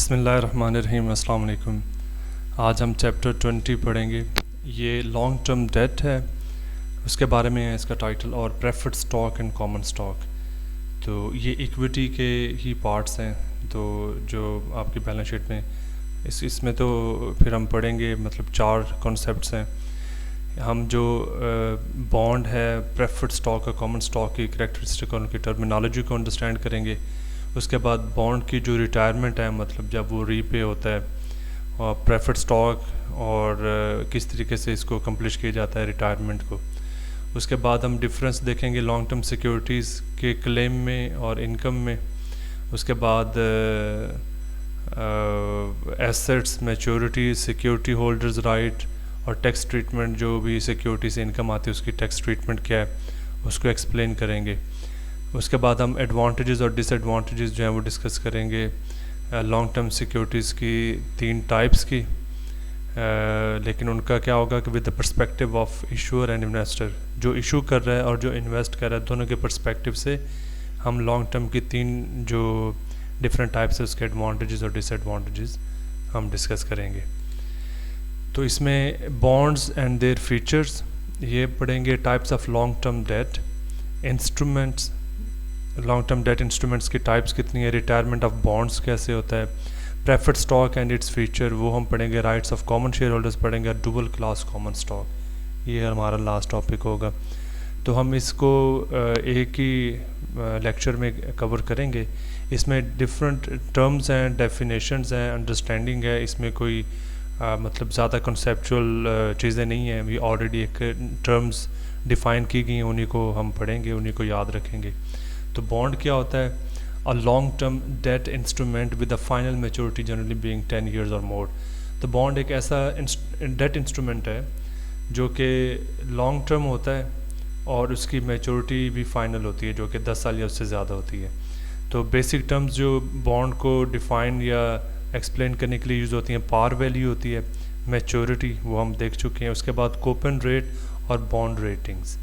बिस्मिल्लाहिर्रहमानिर्रहीम, अस्सलाम वालेकुम। आज हम चैप्टर 20 पढ़ेंगे। ये लॉन्ग टर्म डेट है, उसके बारे में है इसका टाइटल, और preferred stock and common stock. तो ये इक्विटी के ही पार्ट्स हैं, तो जो आपकी बैलेंस शीट में इसमें तो फिर हम पढ़ेंगे, मतलब 4 कॉन्सेप्ट्स हैं। हम जो बॉन्ड है, प्रेफर्ड स्टॉक और कॉमन स्टॉक की करैक्टरिस्टिक और उनकी टर्मिनोलॉजी को अंडरस्टैंड करेंगे। उसके बाद बॉन्ड की जो रिटायरमेंट है, मतलब जब वो रीपे होता है, और प्रेफर्ड स्टॉक और किस तरीके से इसको अकम्प्लिश किया जाता है रिटायरमेंट को। उसके बाद हम डिफरेंस देखेंगे लॉन्ग टर्म सिक्योरिटीज़ के क्लेम में और इनकम में। उसके बाद assets, maturity, security holders right और टैक्स ट्रीटमेंट, जो भी सिक्योरिटी से इनकम आती है उसकी टैक्स ट्रीटमेंट क्या है, उसको एक्सप्लेन करेंगे। उसके बाद हम एडवांटेजेस और डिसएडवांटेजेस जो हैं वो डिस्कस करेंगे लॉन्ग टर्म सिक्योरिटीज़ की 3 टाइप्स की, लेकिन उनका क्या होगा कि with the perspective of issuer and investor. जो इशू कर रहा है और जो इन्वेस्ट कर रहा है, दोनों के पर्सपेक्टिव से हम लॉन्ग टर्म की 3 जो डिफरेंट टाइप्स है उसके एडवांटेजेस और डिसएडवांटेजेस हम डिस्कस करेंगे। तो इसमें बॉन्ड्स एंड देयर फीचर्स ये पढ़ेंगे। Types of long term debt, instruments, long term debt instruments की टाइप्स कितनी है, रिटायरमेंट ऑफ बॉन्ड्स कैसे होता है, preferred stock and its feature वो हम पढ़ेंगे, rights of common share holders पढ़ेंगे, डुअल क्लास कॉमन स्टॉक, ये हमारा लास्ट टॉपिक होगा। तो हम इसको एक ही लेक्चर में कवर करेंगे। इसमें डिफरेंट टर्म्स हैं, डेफिनेशंस हैं, अंडरस्टैंडिंग है, इसमें कोई मतलब ज़्यादा कंसेप्चुअल चीज़ें नहीं हैं। भी ऑलरेडी एक टर्म्स डिफ़ाइन की गई हैं, उन्हीं को हम पढ़ेंगे, उन्हीं को याद रखेंगे। तो बॉन्ड क्या होता है? A long term debt instrument with a final maturity generally being 10 years और मोर। तो बॉन्ड एक ऐसा डेट इंस्ट्रूमेंट है जो कि लॉन्ग टर्म होता है और उसकी मैच्योरिटी भी फाइनल होती है, जो कि 10 साल या उससे ज़्यादा होती है। तो बेसिक टर्म्स जो बॉन्ड को डिफ़ाइन या एक्सप्लेन करने के लिए यूज़ होती हैं, पार वैल्यू होती है, मैच्योरिटी वो हम देख चुके हैं, उसके बाद कूपन रेट और बॉन्ड रेटिंग्स।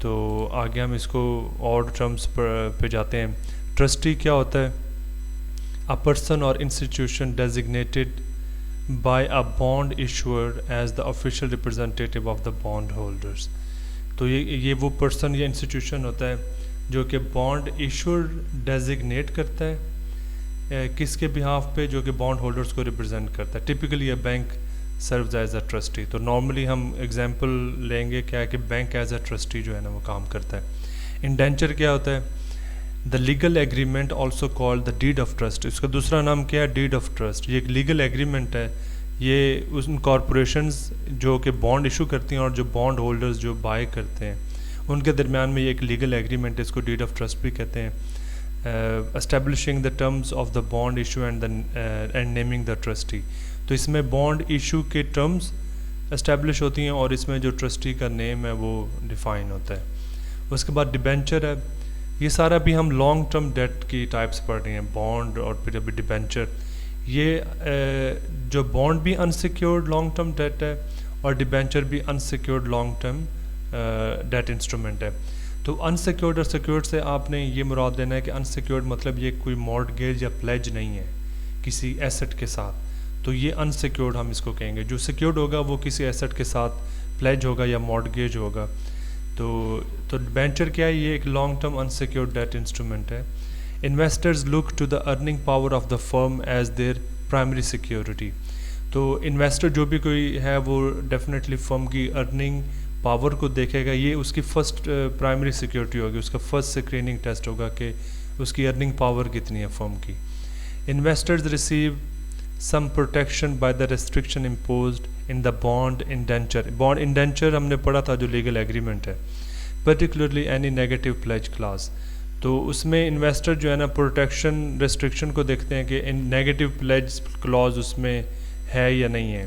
तो आगे हम इसको और टर्म्स पे जाते हैं। ट्रस्टी क्या होता है? अ पर्सन और institution designated by a bond issuer as the official representative of the bond holders. तो ये वो पर्सन या इंस्टीट्यूशन होता है जो कि बॉन्ड इशूअर डेजिग्नेट करता है किसके बिहाफ पे, जो कि बॉन्ड होल्डर्स को रिप्रेजेंट करता है। Typically a bank serves as a trustee. तो नॉर्मली हम एग्जांपल लेंगे क्या है कि बैंक एज अ ट्रस्टी जो है ना वो काम करता है। इंडेंचर क्या होता है? The legal agreement also called the deed of trust. इसका दूसरा नाम क्या है? Deed of trust. ये एक लीगल एग्रीमेंट है, ये उन कॉरपोरेशंस जो कि बॉन्ड इशू करती हैं और जो बॉन्ड होल्डर्स जो बाय करते हैं उनके दरमियान में ये एक लीगल एग्रीमेंट है, इसको डीड ऑफ ट्रस्ट भी कहते हैं। Establishing the terms of the bond issue and naming the trustee. तो इसमें बॉन्ड इशू के टर्म्स एस्टेब्लिश होती हैं और इसमें जो ट्रस्टी का नेम है वो डिफ़ाइन होता है। उसके बाद डिबेंचर है। ये सारा भी हम लॉन्ग टर्म डेट की टाइप्स पढ़ रहे हैं, बॉन्ड और फिर अभी डिबेंचर। ये जो बॉन्ड भी अनसिक्योर्ड लॉन्ग टर्म डेट है और डिबेंचर भी unsecured long term debt instrument है। तो अनसिक्योर्ड और सिक्योर्ड से आपने ये मुराद लेना है कि अनसिक्योर्ड मतलब ये कोई मॉर्टगेज या प्लेज नहीं है किसी एसेट के साथ, तो ये अनसिक्योर्ड हम इसको कहेंगे। जो सिक्योर्ड होगा वो किसी एसेट के साथ प्लेज होगा या मॉर्टगेज होगा। तो डिबेंचर क्या है? ये एक long term unsecured debt instrument है। Investors look to the earning power of the firm as their primary security. तो इन्वेस्टर जो भी कोई है वो डेफिनेटली फर्म की अर्निंग पावर को देखेगा, ये उसकी फर्स्ट प्राइमरी सिक्योरिटी होगी, उसका फर्स्ट स्क्रीनिंग टेस्ट होगा कि उसकी अर्निंग पावर कितनी है फर्म की। Investors receive some protection by the restriction imposed in the bond indenture. Bond indenture हमने पढ़ा था जो लीगल एग्रीमेंट है, particularly any negative pledge class. तो उसमें इन्वेस्टर जो है ना प्रोटेक्शन रेस्ट्रिक्शन को देखते हैं कि नेगेटिव प्लेज क्लॉज उसमें है या नहीं है।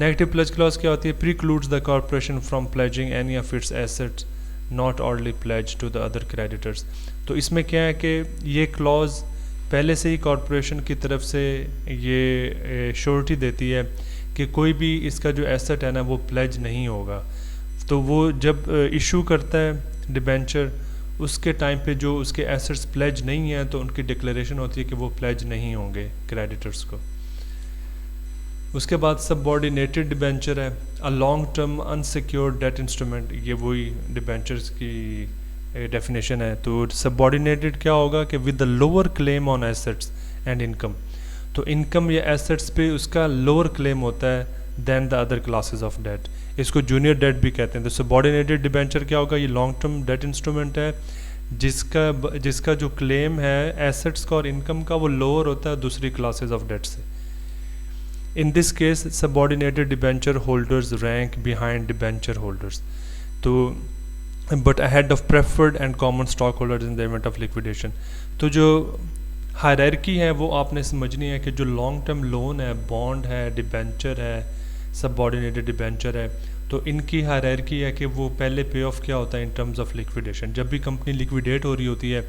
नेगेटिव प्लेज क्लॉज क्या होती है? Precludes the corporation from pledging any of its assets not already pledge to the other creditors. तो इसमें क्या है कि ये क्लॉज पहले से ही कॉर्पोरेशन की तरफ से ये श्योरिटी देती है कि कोई भी इसका जो एसेट है ना वो प्लेज नहीं होगा। तो वो जब इशू करता है डिबेंचर उसके टाइम पे जो उसके एसेट्स प्लेज नहीं हैं तो उनकी डिक्लेरेशन होती है कि वो प्लेज नहीं होंगे क्रेडिटर्स को। उसके बाद सबऑर्डिनेटेड डिबेंचर है, a long term unsecured debt instrument, ये वही डिबेंचर्स की डेफिनेशन है। तो सबऑर्डिनेटेड क्या होगा कि with the lower claim on assets and income, तो इनकम या एसेट्स पे उसका लोअर क्लेम होता है then the other classes of debt, इसको जूनियर डेट भी कहते हैं। तो सबऑर्डिनेटेड डिबेंचर क्या होगा, ये लॉन्ग टर्म डेट इंस्ट्रूमेंट है जिसका जो क्लेम है एसेट्स का और इनकम का वो लोअर होता है दूसरी क्लासेस ऑफ डेट से। In this case, subordinated debenture holders rank behind debenture holders, तो but ahead of preferred and common stockholders in the event of liquidation। तो जो हायरार्की है वो आपने समझनी है कि जो लॉन्ग टर्म लोन है, बॉन्ड है, डिबेंचर है, सबऑर्डिनेटेड डिबेंचर है, तो इनकी हायरार्की है कि वो पहले पे ऑफ क्या होता है इन टर्म्स ऑफ लिक्विडेशन। जब भी कंपनी लिक्विडेट हो रही होती है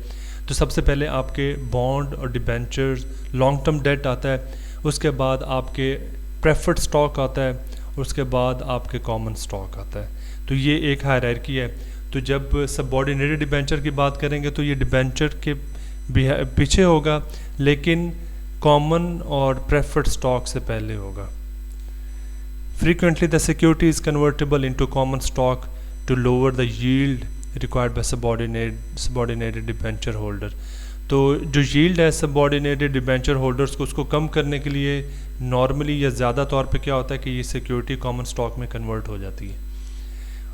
तो सबसे पहले आपके बॉन्ड और डिबेंचर्स, लॉन्ग टर्म डेट आता है, उसके बाद आपके प्रेफर्ड स्टॉक आता है, उसके बाद आपके कॉमन स्टॉक आता है। तो ये एक हायरार्की है। तो जब सबऑर्डिनेटेड डिबेंचर की बात करेंगे तो ये डिबेंचर के पीछे होगा लेकिन कॉमन और प्रेफर्ड स्टॉक से पहले होगा। Frequently the security is convertible into common stock to lower the yield required by subordinated debenture holder. तो जो यील्ड है सबऑर्डिनेटेड डिबेंचर होल्डर्स को, उसको कम करने के लिए नॉर्मली या ज़्यादा तौर पे क्या होता है कि ये सिक्योरिटी कॉमन स्टॉक में कन्वर्ट हो जाती है।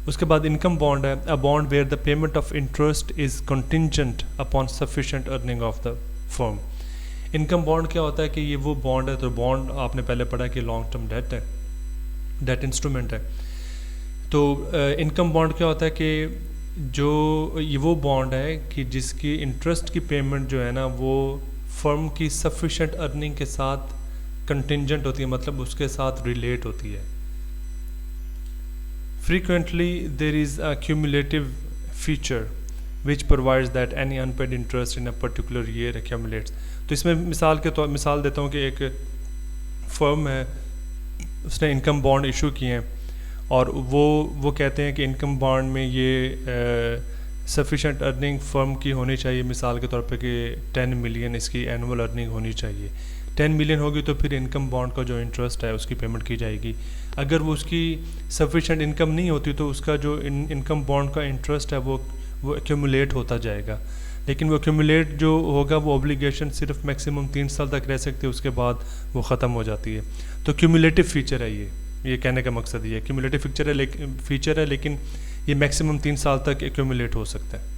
उसके बाद इनकम बॉन्ड है, a bond where the payment of interest is contingent upon sufficient earning of the firm. Income bond क्या होता है कि ये वो बॉन्ड है, तो बॉन्ड आपने पहले पढ़ा कि लॉन्ग टर्म डेट है, डेट इंस्ट्रूमेंट है। तो इनकम बॉन्ड क्या होता है कि जो ये वो बॉन्ड है कि जिसकी इंटरेस्ट की पेमेंट जो है ना वो फर्म की सफिशेंट अर्निंग के साथ कंटिंजेंट होती है, मतलब उसके साथ रिलेट होती है। Frequently there is a cumulative feature which provides that any unpaid interest in a particular year accumulates. तो इसमें मिसाल देता हूँ कि एक फर्म है, उसने इनकम बॉन्ड इशू किए हैं और वो कहते हैं कि इनकम बॉन्ड में ये सफिशेंट अर्निंग फर्म की होनी चाहिए, मिसाल के तौर पे कि 10 मिलियन इसकी एनुअल अर्निंग होनी चाहिए। 10 मिलियन होगी तो फिर इनकम बॉन्ड का जो इंटरेस्ट है उसकी पेमेंट की जाएगी। अगर वो उसकी सफिशेंट इनकम नहीं होती तो उसका जो इनकम बॉन्ड का इंटरेस्ट है वो एक्यूमुलेट होता जाएगा, लेकिन वो एक्यूमुलेट जो होगा वो ऑब्लिगेशन सिर्फ मैक्सिमम 3 साल तक रह सकती है, उसके बाद वो ख़त्म हो जाती है। तो क्यूमुलेटिव फीचर है ये कहने का मकसद ये है, क्यूमुलेटिव फीचर है लेकिन ये मैक्सिमम 3 साल तक एक्यूमुलेट हो सकता है।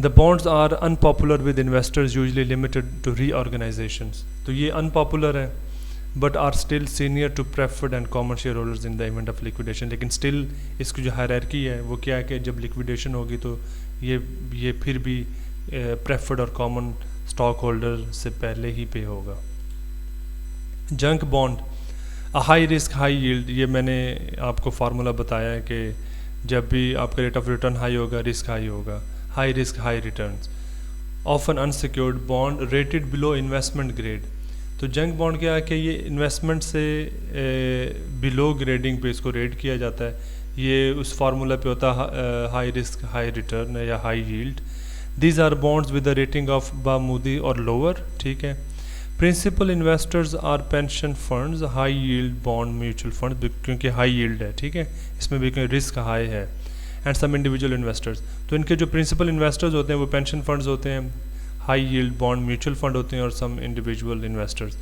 The bonds are unpopular with investors usually limited to reorganisations. तो ये अनपॉपुलर है but are still senior to preferred and common share holders in the event of liquidation. लेकिन स्टिल इसकी जो हायरार्की है वो क्या है कि जब लिक्विडेशन होगी तो ये फिर भी प्रेफर्ड और कॉमन स्टॉक होल्डर से पहले ही पे होगा। Junk bond, a high risk high yield, ये मैंने आपको फार्मूला बताया है कि जब भी आपका रेट ऑफ रिटर्न हाई होगा रिस्क हाई होगा, high risk high returns. Often unsecured bond rated below investment grade. तो जंक बॉन्ड क्या है कि ये इन्वेस्टमेंट से बिलो ग्रेडिंग पे इसको रेट किया जाता है, ये उस फार्मूला पे होता है हाई रिस्क हाई रिटर्न या high yield. These are bonds with the rating of Baa Moody और लोअर, ठीक है। Principal investors are pension funds, high yield bond mutual fund, क्योंकि हाई यील्ड है, ठीक है, इसमें भी रिस्क हाई है। एंड सम इंडिविजुअल इन्वेस्टर्स, तो इनके जो प्रिंसिपल इन्वेस्टर्स होते हैं वो पेंशन फंड्स होते हैं, high yield bond mutual fund होते हैं और some individual investors.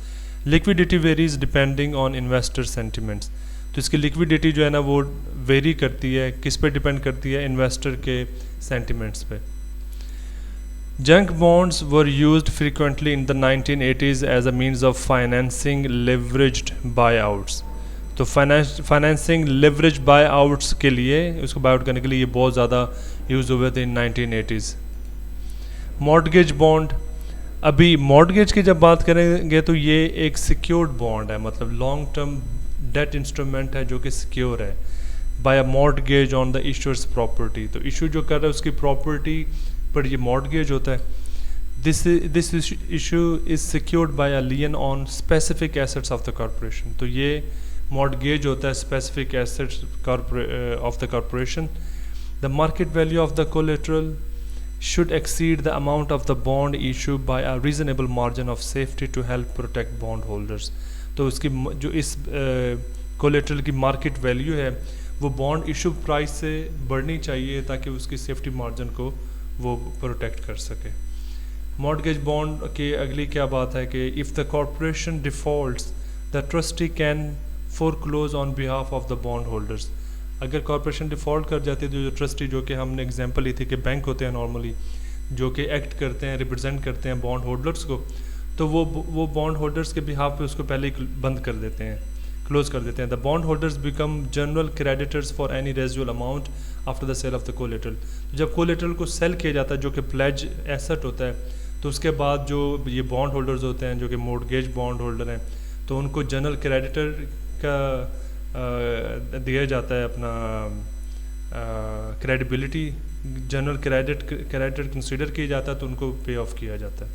Liquidity varies depending on investor sentiments. तो इसकी लिक्विडिटी जो है ना वो वेरी करती है, किस पे डिपेंड करती है, इन्वेस्टर के सेंटिमेंट्स पे। Junk bonds were used frequently in the 1980s as a means of financing leveraged buyouts। तो फाइनेंसिंग लेवरेज buyouts के लिए, उसको बाय आउट करने के लिए ये बहुत ज़्यादा यूज़ हुए थे इन 1980s। मॉर्टगेज बॉन्ड, अभी मॉर्टगेज की जब बात करेंगे तो ये एक सिक्योर्ड बॉन्ड है, मतलब लॉन्ग टर्म डेट इंस्ट्रूमेंट है जो कि सिक्योर है by a mortgage on the issuer's property. तो इशू जो कर रहा है उसकी प्रॉपर्टी पर ये मॉर्टगेज होता है। This issue is secured by a lien on specific assets of the corporation. तो ये मॉर्टगेज होता है specific assets of the corporation. The market value of the collateral should exceed the amount of the bond issue by a reasonable margin of safety to help protect bond holders. तो उसकी जो इस collateral की market value है वो bond issue price से बढ़नी चाहिए ताकि उसकी सेफ्टी मार्जिन को वो प्रोटेक्ट कर सके. मॉर्गेज बॉन्ड की अगली क्या बात है कि if the corporation defaults the trustee can foreclose on behalf of the bond holders. अगर कॉरपोरेशन डिफ़ॉल्ट कर जाती है तो जो ट्रस्टी, जो कि हमने एग्जांपल ली थी कि बैंक होते हैं नॉर्मली जो कि एक्ट करते हैं, रिप्रेजेंट करते हैं बॉन्ड होल्डर्स को, तो वो बॉन्ड होल्डर्स के बिहाफ पे उसको पहले ही बंद कर देते हैं, क्लोज कर देते हैं. The bond holders become general creditors for any residual amount after the sale of the collateral. जब कोलेटरल को सेल किया जाता है जो कि प्लेज एसेट होता है, तो उसके बाद जो ये बॉन्ड होल्डर्स होते हैं जो कि मॉर्गेज बॉन्ड होल्डर हैं, तो उनको जनरल क्रेडिटर का दिया जाता है अपना क्रेडिबिलिटी, जनरल क्रेडिटर कंसिडर किया जाता है तो उनको पे ऑफ किया जाता है.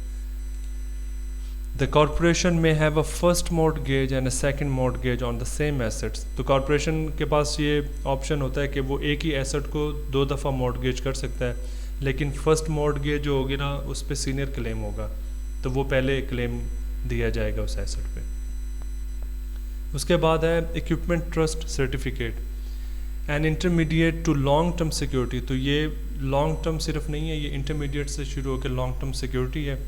द कॉरपोरेशन में have a first mortgage and a second mortgage on the same assets. तो कॉरपोरेशन के पास ये ऑप्शन होता है कि वो एक ही एसेट को 2 दफ़ा मॉर्गेज कर सकता है, लेकिन फर्स्ट मॉर्गेज जो होगी ना उस पर सीनियर क्लेम होगा, तो वो पहले क्लेम दिया जाएगा उस एसेट पे. उसके बाद है equipment trust certificate and intermediate to long term security. तो ये लॉन्ग टर्म सिर्फ नहीं है, ये इंटरमीडिएट से शुरू होकर लॉन्ग टर्म सिक्योरिटी है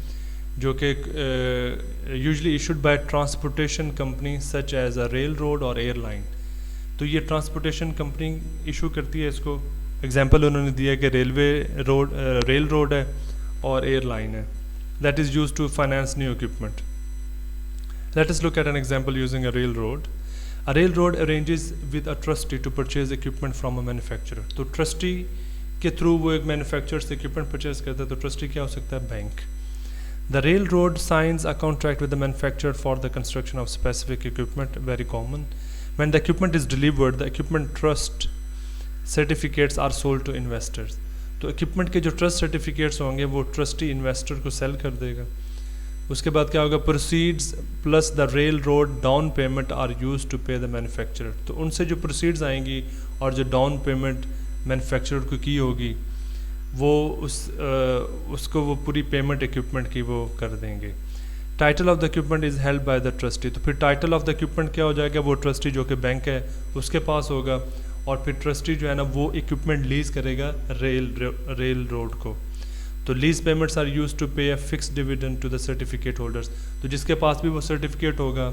जो कि usually issued by transportation company such as a railroad और एयरलाइन. तो ये ट्रांसपोर्टेशन कंपनी इशू करती है इसको. एग्जांपल उन्होंने दिया कि रेल रोड है और एयरलाइन है. That is used to finance new equipment. Let us look at an example using a railroad. A railroad arranges with a trustee to purchase equipment from a manufacturer. तो trustee के through वो एक manufacturer से equipment purchase करता है, तो trustee क्या हो सकता है? Bank. The railroad signs a contract with the manufacturer for the construction of specific equipment, very common. When the equipment is delivered, the equipment trust certificates are sold to investors. तो equipment के जो trust certificates होंगे वो trustee investor को sell कर देगा. उसके बाद क्या होगा? Proceeds plus the railroad down payment are use to pay the manufacturer. तो उनसे जो प्रोसीड्स आएंगी और जो डाउन पेमेंट मैन्युफैक्चरर को की होगी वो उसको वो पूरी पेमेंट इक्विपमेंट की वो कर देंगे. Title of the equipment is held by the trustee. तो फिर टाइटल ऑफ द इक्विपमेंट क्या हो जाएगा? वो ट्रस्टी जो कि बैंक है उसके पास होगा, और फिर ट्रस्टी जो है ना वो इक्विपमेंट लीज करेगा रेल रोड को. तो lease payments are use to pay a fix dividend to the certificate holders. तो जिसके पास भी वो सर्टिफिकेट होगा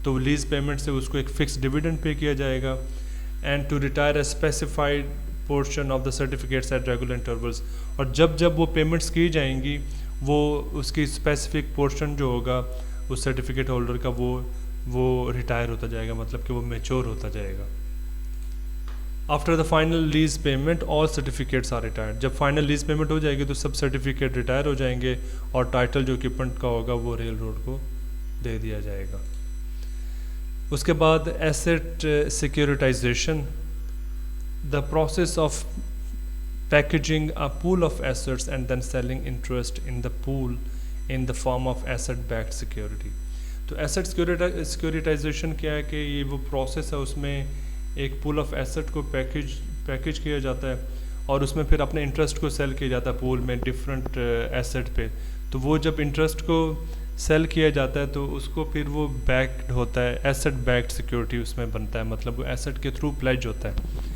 तो लीज पेमेंट से उसको एक फिक्स डिविडेंड पे किया जाएगा. And to retire a specified portion of the certificates at regular intervals. और जब जब वो पेमेंट्स की जाएंगी वो उसकी स्पेसिफिक पोर्शन जो होगा उस सर्टिफिकेट होल्डर का वो रिटायर होता जाएगा, मतलब कि वो मैच्योर होता जाएगा. After the final lease payment all certificates are retired. जब फाइनल लीज पेमेंट हो जाएगी तो सब सर्टिफिकेट रिटायर हो जाएंगे और टाइटल जो इक्विपमेंट का होगा वो रेल रोड को दे दिया जाएगा. उसके बाद asset securitization, the process of packaging a pool of assets and then selling interest in the pool in the form of asset backed security. तो एसेट सिक्योरिटाइजेशन क्या है कि ये वो प्रोसेस है, उसमें एक पूल ऑफ एसेट को पैकेज किया जाता है और उसमें फिर अपने इंटरेस्ट को सेल किया जाता है पूल में डिफरेंट एसेट पे. तो वो जब इंटरेस्ट को सेल किया जाता है तो उसको फिर वो बैक्ड होता है, एसेट बैक्ड सिक्योरिटी उसमें बनता है, मतलब वो एसेट के थ्रू प्लेज होता है.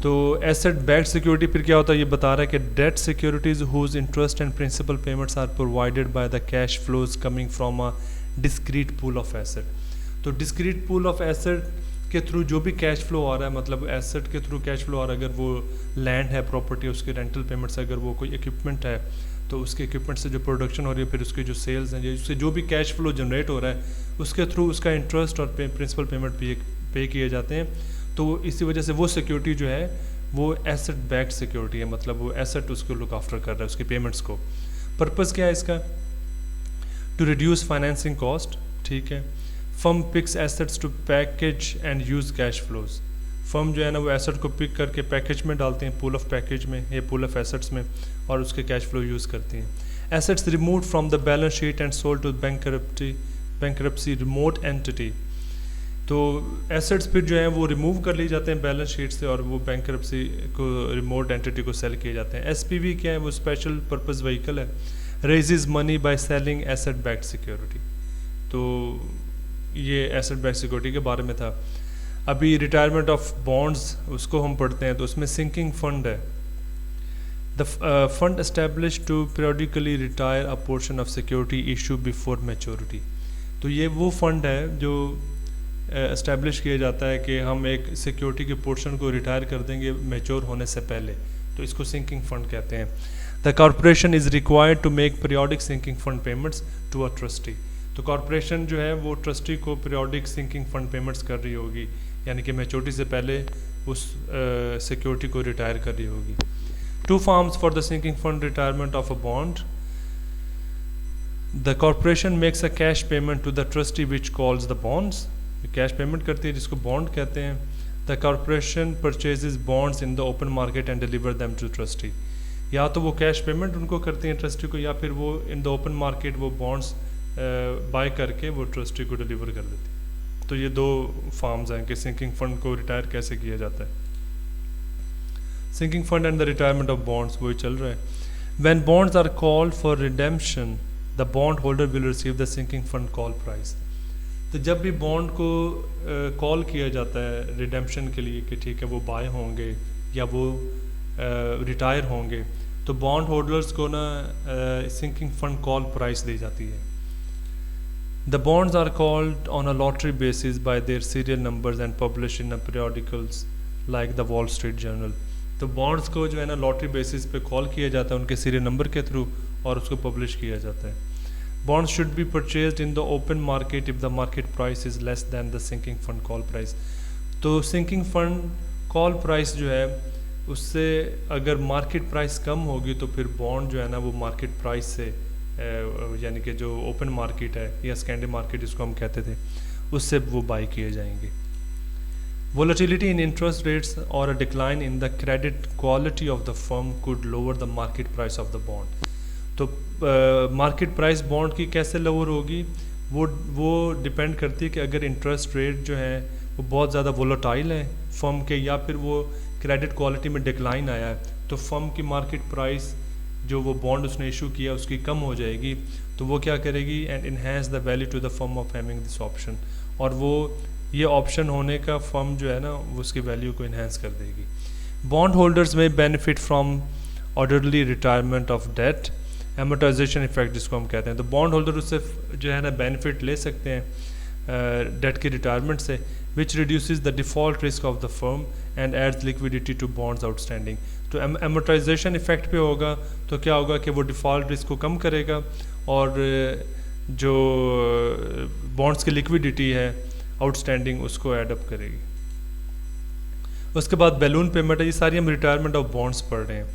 तो एसेट बैक्ड सिक्योरिटी फिर क्या होता है ये बता रहा है कि debt securities whose interest and principal payments are provided by the cash flows coming from a discrete pool of asset. तो डिस्क्रीट पूल ऑफ एसेट के थ्रू जो भी कैश फ्लो आ रहा है, मतलब एसेट के थ्रू कैश फ्लो आ रहा है, अगर वो लैंड है, प्रॉपर्टी, उसके रेंटल पेमेंट्स, अगर वो कोई इक्विपमेंट है तो उसके इक्विपमेंट से जो प्रोडक्शन हो रही है, फिर उसके जो सेल्स हैं, उससे जो भी कैश फ्लो जनरेट हो रहा है उसके थ्रू उसका इंटरेस्ट और प्रिंसिपल पेमेंट पे किए जाते हैं. तो इसी वजह से वो सिक्योरिटी जो है वो एसेट बैक्ड सिक्योरिटी है, मतलब वो एसेट उसको लुक आफ्टर कर रहा है उसकी पेमेंट्स को. पर्पज़ क्या है इसका? To reduce financing cost. ठीक है. Firm picks assets to package and use cash flows. Firm जो है ना वो एसेट को पिक करके पैकेज में डालते हैं, पूल ऑफ पैकेज में या पूल ऑफ एसेट्स में, और उसके कैश फ्लो यूज़ करती हैं. Assets removed from the balance sheet and sold to bankruptcy remote entity. तो एसेट्स फिर जो है वो रिमूव कर लिए जाते हैं बैलेंस शीट से और वो बैंकरप्सी को रिमोट एंटिटी को सेल किए जाते हैं। एसपीवी क्या है, वो स्पेशल पर्पस व्हीकल है, raises money by selling asset backed security. तो ये एसेट बैक्ड सिक्योरिटी के बारे में था। अभी रिटायरमेंट ऑफ बॉन्ड्स उसको हम पढ़ते हैं, तो उसमें सिंकिंग फंड है। The fund establish to periodically retire a portion of security issue before maturity. तो ये वो फंड है जो एस्टेब्लिश किया जाता है कि हम एक सिक्योरिटी के पोर्शन को रिटायर कर देंगे मैच्योर होने से पहले, तो इसको सिंकिंग फंड कहते हैं। The corporation is required to make periodic sinking fund payments to a trustee. तो कॉरपोरेशन जो है वो ट्रस्टी को पीरियोडिक सिंकिंग फंड पेमेंट्स कर रही होगी, यानी कि मैच्योरिटी से पहले उस सिक्योरिटी को रिटायर कर रही होगी। Two forms for the sinking fund retirement of a bond. The corporation makes a cash payment to the trustee which calls the bonds. Cash payment करती है जिसको बॉन्ड कहते हैं। The corporation purchases bonds in the open market and deliver them to trustee. या तो वो cash payment उनको करती हैं ट्रस्टी को, या फिर वो इन द ओपन मार्केट वो बॉन्ड्स बाय करके वो ट्रस्टी को डिलीवर कर देती है। तो ये दो फॉर्म्स हैं कि सिंकिंग फंड को रिटायर कैसे किया जाता है। Sinking fund and the retirement of bonds वही चल रहा है। When bonds are called for redemption the bond holder will receive the sinking fund call price. तो जब भी बॉन्ड को कॉल किया जाता है रिडेम्पशन के लिए कि ठीक है वो बाय होंगे या वो रिटायर होंगे, तो बॉन्ड होल्डर्स को ना सिंकिंग फंड कॉल प्राइस दी जाती है। The bonds are called on a lottery basis by their serial numbers and publish in a periodicals like the Wall Street Journal. तो बॉन्ड्स को जो है ना लॉटरी बेसिस पे कॉल किया जाता है उनके सीरियल नंबर के थ्रू और उसको पब्लिश किया जाता है। Bonds should be purchased in the open market if the market price is less than the sinking fund call price। तो sinking fund call price जो है उससे अगर मार्केट प्राइस कम होगी तो फिर बॉन्ड जो है ना वो मार्केट प्राइस से यानी कि जो ओपन मार्केट है या सेकेंडरी मार्केट जिसको हम कहते थे उससे वो बाई किए जाएंगे। Volatility in interest rates or a decline in the credit quality of the firm could lower the market price of the bond। तो मार्केट प्राइस बॉन्ड की कैसे लोअर होगी, वो डिपेंड करती है कि अगर इंटरेस्ट रेट जो है वो बहुत ज़्यादा वोलेटाइल है फर्म के, या फिर वो क्रेडिट क्वालिटी में डिक्लाइन आया है, तो फर्म की मार्केट प्राइस जो वो बॉन्ड उसने इशू किया उसकी कम हो जाएगी। तो वो क्या करेगी, and enhance the value to the firm of having this option, और वो ये ऑप्शन होने का फर्म जो है ना वो उसकी वैल्यू को इन्हेंस कर देगी। Bond holders may benefit from orderly retirement of debt, amortization effect जिसको हम कहते हैं। तो बॉन्ड होल्डर उससे जो है ना बेनिफिट ले सकते हैं डेट की रिटायरमेंट से, which reduces the default risk of the firm and aids liquidity to bonds outstanding. तो एमोटाइजेशन इफेक्ट पे होगा तो क्या होगा कि वो डिफ़ॉल्ट रिस्क को कम करेगा और जो बॉन्ड्स की लिक्विडिटी है आउटस्टैंडिंग उसको एडअप करेगी। उसके बाद बैलून पेमेंट है, ये सारी हम रिटायरमेंट ऑफ बॉन्ड्स पढ़ रहे हैं।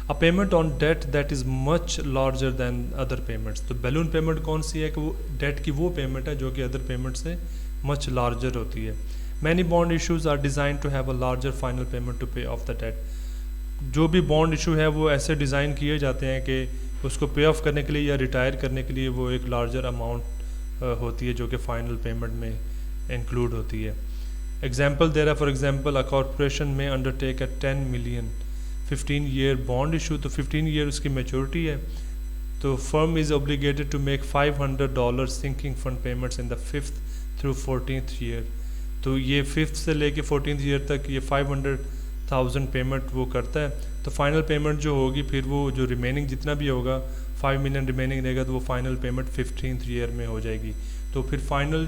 A payment on debt that is much larger than other payments. तो बैलून पेमेंट कौन सी है कि वो डेट की वो पेमेंट है जो कि अदर पेमेंट से मच लार्जर होती है। Many bond issues are design to have a larger final payment to pay off the debt. जो भी बॉन्ड इशू है वो ऐसे डिज़ाइन किए जाते हैं कि उसको पे ऑफ करने के लिए या रिटायर करने के लिए वो एक लार्जर अमाउंट होती है जो कि फ़ाइनल पेमेंट में इंक्लूड होती है। एग्जाम्पल दे रहा है, for example a corporation may undertake a 10 million 15 year bond issue, तो 15 ईयर उसकी मैच्योरिटी है, तो firm is obligated to make $500 sinking fund payments in the 5th through 14th year. तो ये 5th से लेके 14th ईयर तक ये 500,000 पेमेंट वो करता है। तो फाइनल पेमेंट जो होगी फिर वो जो रिमेनिंग जितना भी होगा 5 मिलियन रिमेनिंग रहेगा तो वो फाइनल पेमेंट 15th ईयर में हो जाएगी। तो फिर फाइनल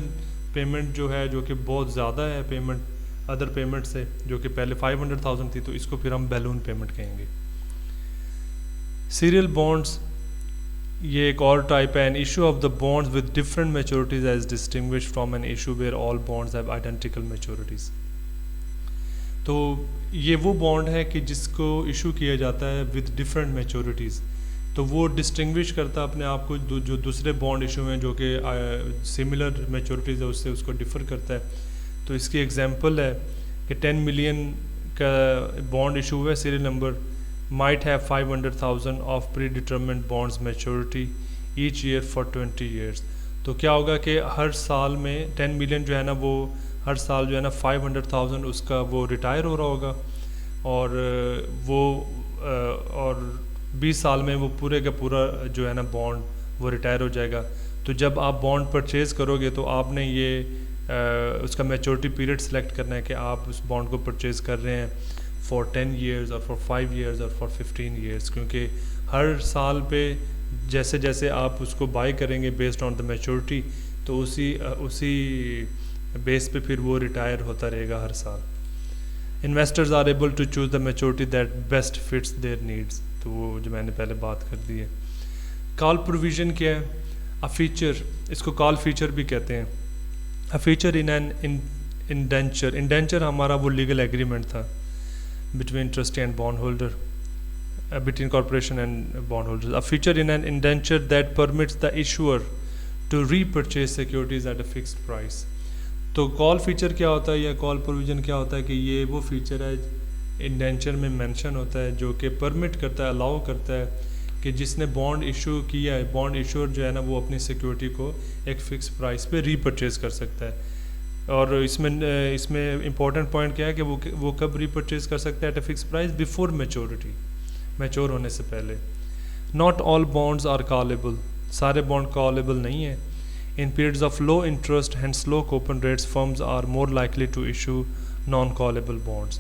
पेमेंट जो है जो कि बहुत ज़्यादा है पेमेंट अदर पेमेंट से, जो कि पहले 500,000 थी, तो इसको फिर हम बैलून पेमेंट कहेंगे। सीरियल बॉन्ड्स ये एक और टाइप है, an issue of the bonds with different maturities as distinguish from an issue where all bonds have identical maturities. तो ये वो बॉन्ड है कि जिसको इशू किया जाता है विद डिफरेंट मैच्योरिटीज़, तो वो डिस्टिंग्विश करता है अपने आप को जो दूसरे बॉन्ड इशू हैं जो कि सिमिलर मैच्योरिटीज़ है उससे उसको डिफ़र करता है। तो इसकी एग्जांपल है कि 10 मिलियन का बॉन्ड इशू हुआ है, serial number might have 500,000 of pre determined bonds maturity each year for 20 years. तो क्या होगा कि हर साल में 10 मिलियन जो है ना वो हर साल जो है ना 500,000 उसका वो रिटायर हो रहा होगा, और और 20 साल में वो पूरे का पूरा जो है ना बॉन्ड वो रिटायर हो जाएगा। तो जब आप बॉन्ड परचेज़ करोगे तो आपने ये उसका मैच्योरिटी पीरियड सेलेक्ट करना है कि आप उस बॉन्ड को परचेज़ कर रहे हैं फॉर 10 ईयर्स और फॉर 5 ईयर्स और फॉर 15 ईयर्स, क्योंकि हर साल पे जैसे जैसे आप उसको बाय करेंगे बेस्ड ऑन द मैच्योरिटी, तो उसी बेस पे फिर वो रिटायर होता रहेगा हर साल। Investors are able to choose the maturity that best fits their needs, तो वो जो मैंने पहले बात कर दी है। कॉल प्रोविज़न क्या है? अ फीचर, इसको कॉल फीचर भी कहते हैं। A feature in an indenture, indenture हमारा वो लीगल एग्रीमेंट था between trustee and bond holder, between corporation and bondholders. A feature in an indenture that permits the issuer to repurchase securities at a fixed price. तो call feature क्या होता है या call provision क्या होता है कि ये वो फीचर है इंडेंचर में मेंशन होता है जो कि परमिट करता है, अलाउ करता है कि जिसने बॉन्ड इशू किया है, बॉन्ड इशूअर जो है ना वो अपनी सिक्योरिटी को एक फ़िक्स प्राइस पे रीपरचेज़ कर सकता है। और इसमें इम्पॉर्टेंट पॉइंट क्या है कि वो कब रीपरचेज़ कर सकता है at a fix price? Before maturity, mature होने से पहले। Not all bonds are callable, सारे बॉन्ड कॉलेबल नहीं है। In periods of low interest and slow coupon rates firms are more likely to issue non callable bonds.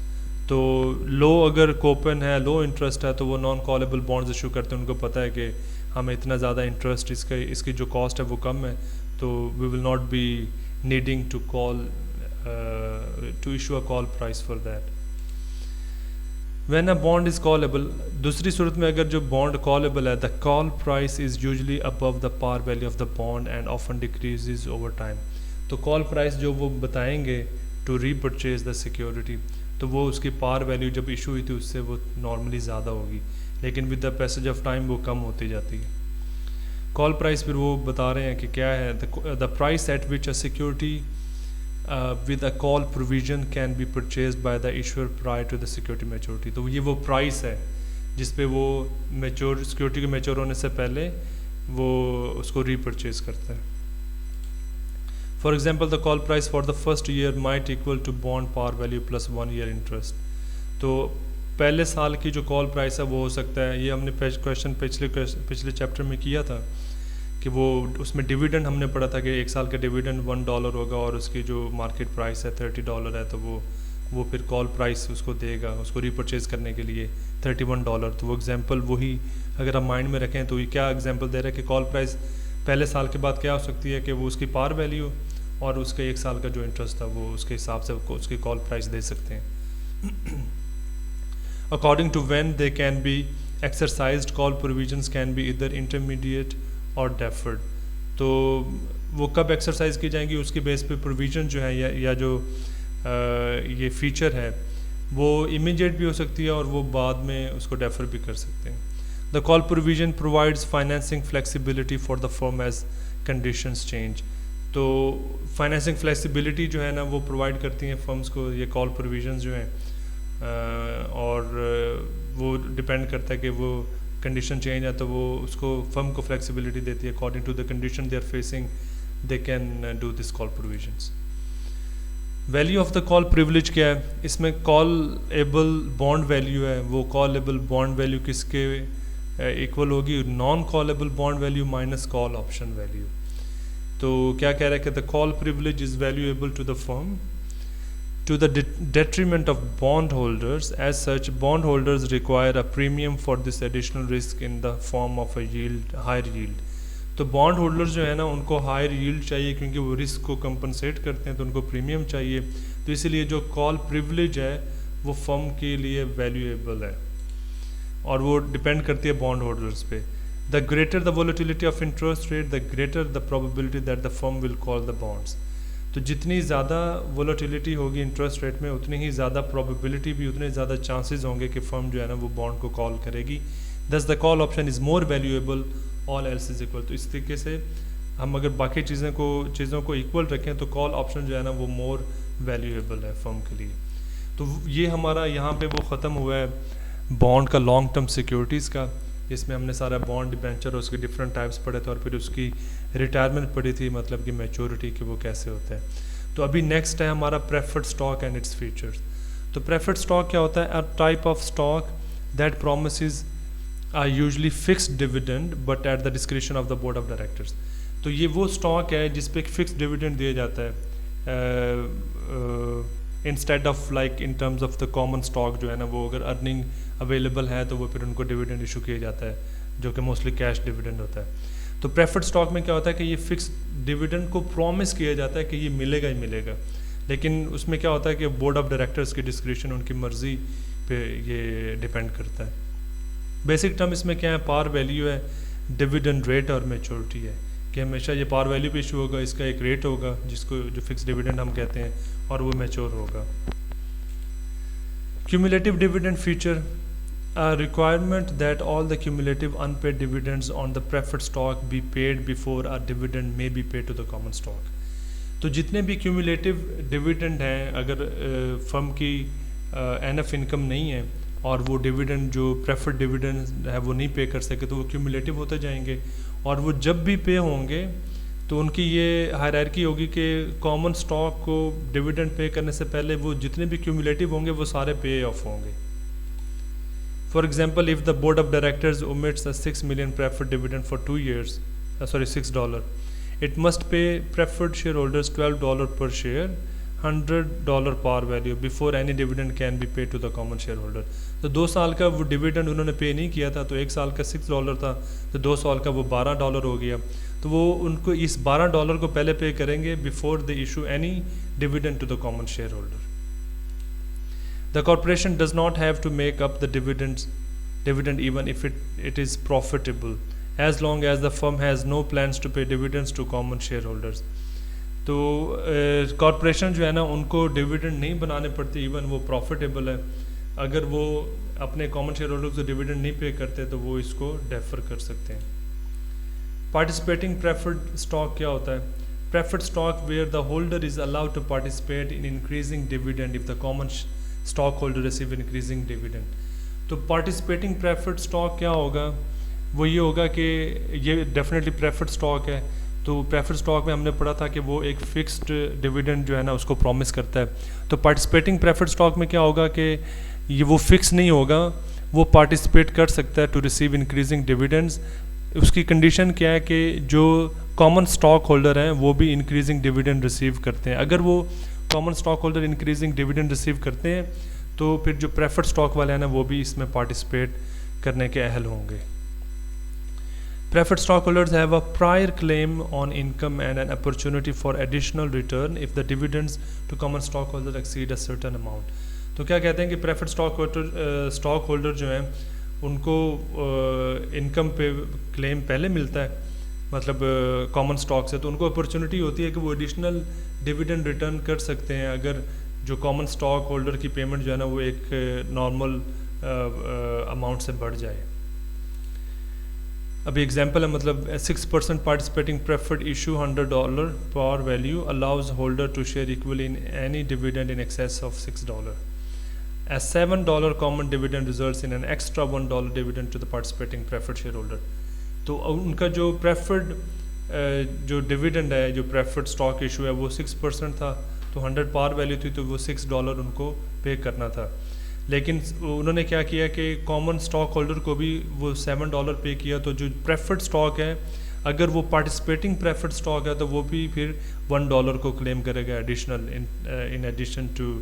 तो low अगर coupon है, लो interest है, तो वो नॉन कॉलेबल बॉन्ड्स इशू करते हैं। उनको पता है कि हमें इतना ज़्यादा इंटरेस्ट इसकी जो कॉस्ट है वो कम है, तो we will not be needing to issue a call price for that. When a bond is callable, दूसरी सूरत में अगर जो बॉन्ड कॉलेबल है, the call price is usually above the par value of the bond and often decreases over time. तो call price जो वो बताएंगे to repurchase the security, तो वो उसकी पार वैल्यू जब इशू हुई थी उससे वो नॉर्मली ज़्यादा होगी, लेकिन with the passage of time वो कम होती जाती है। कॉल प्राइस फिर वो बता रहे हैं कि क्या है, the price at which a security with a call provision can be purchased by the issuer prior to the security maturity. तो ये वो प्राइस है जिस पे वो सिक्योरिटी के मैच्योर होने से पहले वो उसको रीपरचेज करता है। For example the call price for the first year might equal to bond par value plus 1 year interest. तो पहले साल की जो कॉल प्राइस है वो हो सकता है, ये हमने क्वेश्चन पिछले चैप्टर में किया था कि वो उसमें डिविडेंड हमने पढ़ा था कि एक साल का डिविडेंड $1 होगा और उसकी जो मार्केट प्राइस है $30 है, तो वो फिर कॉल प्राइस उसको देगा उसको रीपरचेज करने के लिए $31। तो वो एग्जांपल वही अगर आप माइंड में रखें तो ये क्या एग्जांपल दे रहा है कि कॉल प्राइस पहले साल के बाद क्या हो सकती है कि वो उसकी पार वैल्यू और उसके एक साल का जो इंटरेस्ट था वो उसके हिसाब से उसकी कॉल प्राइस दे सकते हैं। According to when they can be exercised, call provisions can be either intermediate और डेफर्ड। तो वो कब एक्सरसाइज की जाएंगी उसके बेस पे प्रोविज़न जो है या जो ये फीचर है वो इमीडिएट भी हो सकती है और वो बाद में उसको डेफर भी कर सकते हैं। The call provision provides financing flexibility for the firm as conditions change. तो फाइनेंसिंग फ्लेक्सिबिलिटी जो है ना वो प्रोवाइड करती हैं फर्म्स को ये कॉल प्रोविज़न जो हैं, और वो डिपेंड करता है कि वो कंडीशन चेंज है तो वो उसको फर्म को फ्लेक्सिबिलिटी देती है according to the condition they are facing, they can do this call provisions. Value of the call privilege क्या है? इसमें कॉल एबल बॉन्ड वैल्यू है, वो कॉल एबल बॉन्ड वैल्यू किसके इक्वल होगी? Non callable bond value minus call option value. तो क्या कह रहा है कि the call privilege is valuable to the firm to the detriment of bondholders. As such, bondholders require a premium for this additional risk in the form of a yield, higher yield. तो bond holders जो है ना उनको higher yield चाहिए क्योंकि वो risk को compensate करते हैं, तो उनको प्रीमियम चाहिए। तो इसीलिए जो कॉल प्रिविलेज है वो फर्म के लिए वैल्यूएबल है और वो डिपेंड करती है बॉन्ड होल्डर्स पे। The greater the volatility of interest rate the greater the probability that the firm will call the bonds. तो जितनी ज़्यादा वोलेटिलिटी होगी इंटरेस्ट रेट में उतनी ही ज़्यादा प्रोबेबिलिटी भी, उतने ज़्यादा चांसेस होंगे कि फर्म जो है ना वो बॉन्ड को कॉल करेगी। दस the call option is more valuable all else is equal. तो इस तरीके से हम अगर बाकी चीज़ों को इक्वल रखें तो कॉल ऑप्शन जो है ना वो मोर वैल्यूएबल है फर्म के लिए। तो ये हमारा यहाँ पे वो ख़त्म हुआ है बॉन्ड का लॉन्ग टर्म सिक्योरिटीज़ का। इसमें हमने सारा बॉन्ड डिबेंचर और उसके डिफरेंट टाइप्स पढ़े थे और फिर उसकी रिटायरमेंट पढ़ी थी, मतलब कि मैच्योरिटी कि वो कैसे होता है। तो अभी नेक्स्ट है हमारा preferred stock and its features. तो प्रेफर्ड स्टॉक क्या होता है? A type of stock that promises are usually fixed dividend but at the description of the board of directors. तो ये वो स्टॉक है जिस पे एक फिक्स्ड डिविडेंड दिया जाता है instead of like in terms of the common stock जो है ना, वो अगर अर्निंग अवेलेबल है तो वो फिर उनको डिविडेंड इशू किया जाता है जो कि मोस्टली कैश डिविडेंड होता है। तो प्रेफर्ड स्टॉक में क्या होता है कि ये फिक्स डिविडेंड को प्रॉमिस किया जाता है कि ये मिलेगा ही मिलेगा, लेकिन उसमें क्या होता है कि बोर्ड ऑफ डायरेक्टर्स की डिस्क्रिप्शन, उनकी मर्जी पे ये डिपेंड करता है। बेसिक टर्म इसमें क्या है? पार वैल्यू है, डिविडेंड रेट और मैच्योरिटी है कि हमेशा ये पार वैल्यू पे इशू होगा, इसका एक रेट होगा जिसको जो फिक्स डिविडेंड हम कहते हैं, और वो मैच्योर होगा। Cumulative dividend feature, a requirement that all the cumulative unpaid dividends on the preferred stock be paid before a dividend may be paid to the common stock। तो जितने भी क्यूमुलेटिव डिविडेंड हैं, अगर फर्म की enough income नहीं है और वो डिविडेंड जो प्रेफर्ड डिविडेंड है वो नहीं पे कर सके, तो वो क्यूमुलेटिव होते जाएंगे, और वो जब भी पे होंगे तो उनकी ये हायरार्की होगी कि कॉमन स्टॉक को डिविडेंड पे करने से पहले वो जितने भी क्यूमुलेटिव होंगे वो सारे पे ऑफ होंगे। For example, if the board of directors omits a 6 million preferred dividend for 2 years, $6, it must pay preferred shareholders $12 per share, $100 par value before any dividend can be paid to the common shareholder। तो 2 साल का वो dividend उन्होंने पे नहीं किया था, तो 1 साल का $6 था, तो 2 साल का वो $12 हो गया, तो वो उनको इस $12 को पहले पे करेंगे before they issue any dividend to the common share holder. The corporation does not have to make up the dividend even if it is profitable, as long as the firm has no plans to pay dividends to common shareholders। तो corporation जो है ना, उनको dividend नहीं बनाने पड़ते even वो profitable है। अगर वो अपने कॉमन शेयर होल्डर को डिविडेंड नहीं पे करते तो वो इसको डेफर कर सकते हैं। पार्टिसिपेटिंग प्रेफर्ड स्टॉक क्या होता है? Preferred stock where the holder is allowed to participate in increasing dividend if the common stock holder receive increasing dividend. तो पार्टिसिपेटिंग प्रेफर्ड स्टॉक क्या होगा? वो ये होगा कि ये डेफिनेटली प्रेफर्ड स्टॉक है, तो प्रेफर्ड स्टॉक में हमने पढ़ा था कि वो एक फिक्स्ड डिविडेंड जो है ना उसको प्रॉमिस करता है। तो पार्टिसिपेटिंग प्रेफर्ड स्टॉक में क्या होगा कि ये वो फिक्स नहीं होगा, वो पार्टिसिपेट कर सकता है टू रिसीव इंक्रीजिंग डिविडेंड्स। उसकी कंडीशन क्या है कि जो कॉमन स्टॉक होल्डर हैं वो भी इंक्रीजिंग डिविडेंड रिसीव करते हैं। अगर वो common stock holder increasing dividend receive करते हैं तो फिर जो प्रेफर्ड स्टॉक वाले हैं ना वो भी इसमें पार्टिसिपेट करने के अहल होंगे। Preferred stock holders have a prior claim on income and an opportunity for additional return if the dividends to common stock holder exceed a certain amount. तो क्या कहते हैं कि प्रेफर्ड स्टॉक होल्डर जो हैं उनको इनकम पे क्लेम पहले मिलता है, मतलब कॉमन स्टॉक से, तो उनको अपॉर्चुनिटी होती है कि वो एडिशनल डिविडेंड रिटर्न कर सकते हैं अगर जो कॉमन स्टॉक होल्डर की पेमेंट जो है ना वो एक नॉर्मल अमाउंट से बढ़ जाए। अभी एग्जांपल है, मतलब 6% participating preferred issue $100 par value allows holder to share equally in any dividend in excess of $6। A $7 common dividend results in an extra $1 dividend to the participating preferred shareholder। तो उनका जो preferred जो dividend है, जो preferred stock issue है वो 6% था, तो 100 पार वैल्यू थी, तो वो $6 उनको पे करना था। लेकिन उन्होंने क्या किया कि कॉमन स्टॉक होल्डर को भी वो $7 पे किया, तो जो प्रेफर्ड स्टॉक है अगर वो पार्टिसिपेटिंग प्रेफर्ड स्टॉक है तो वो भी फिर $1 को क्लेम करेगा additional in addition to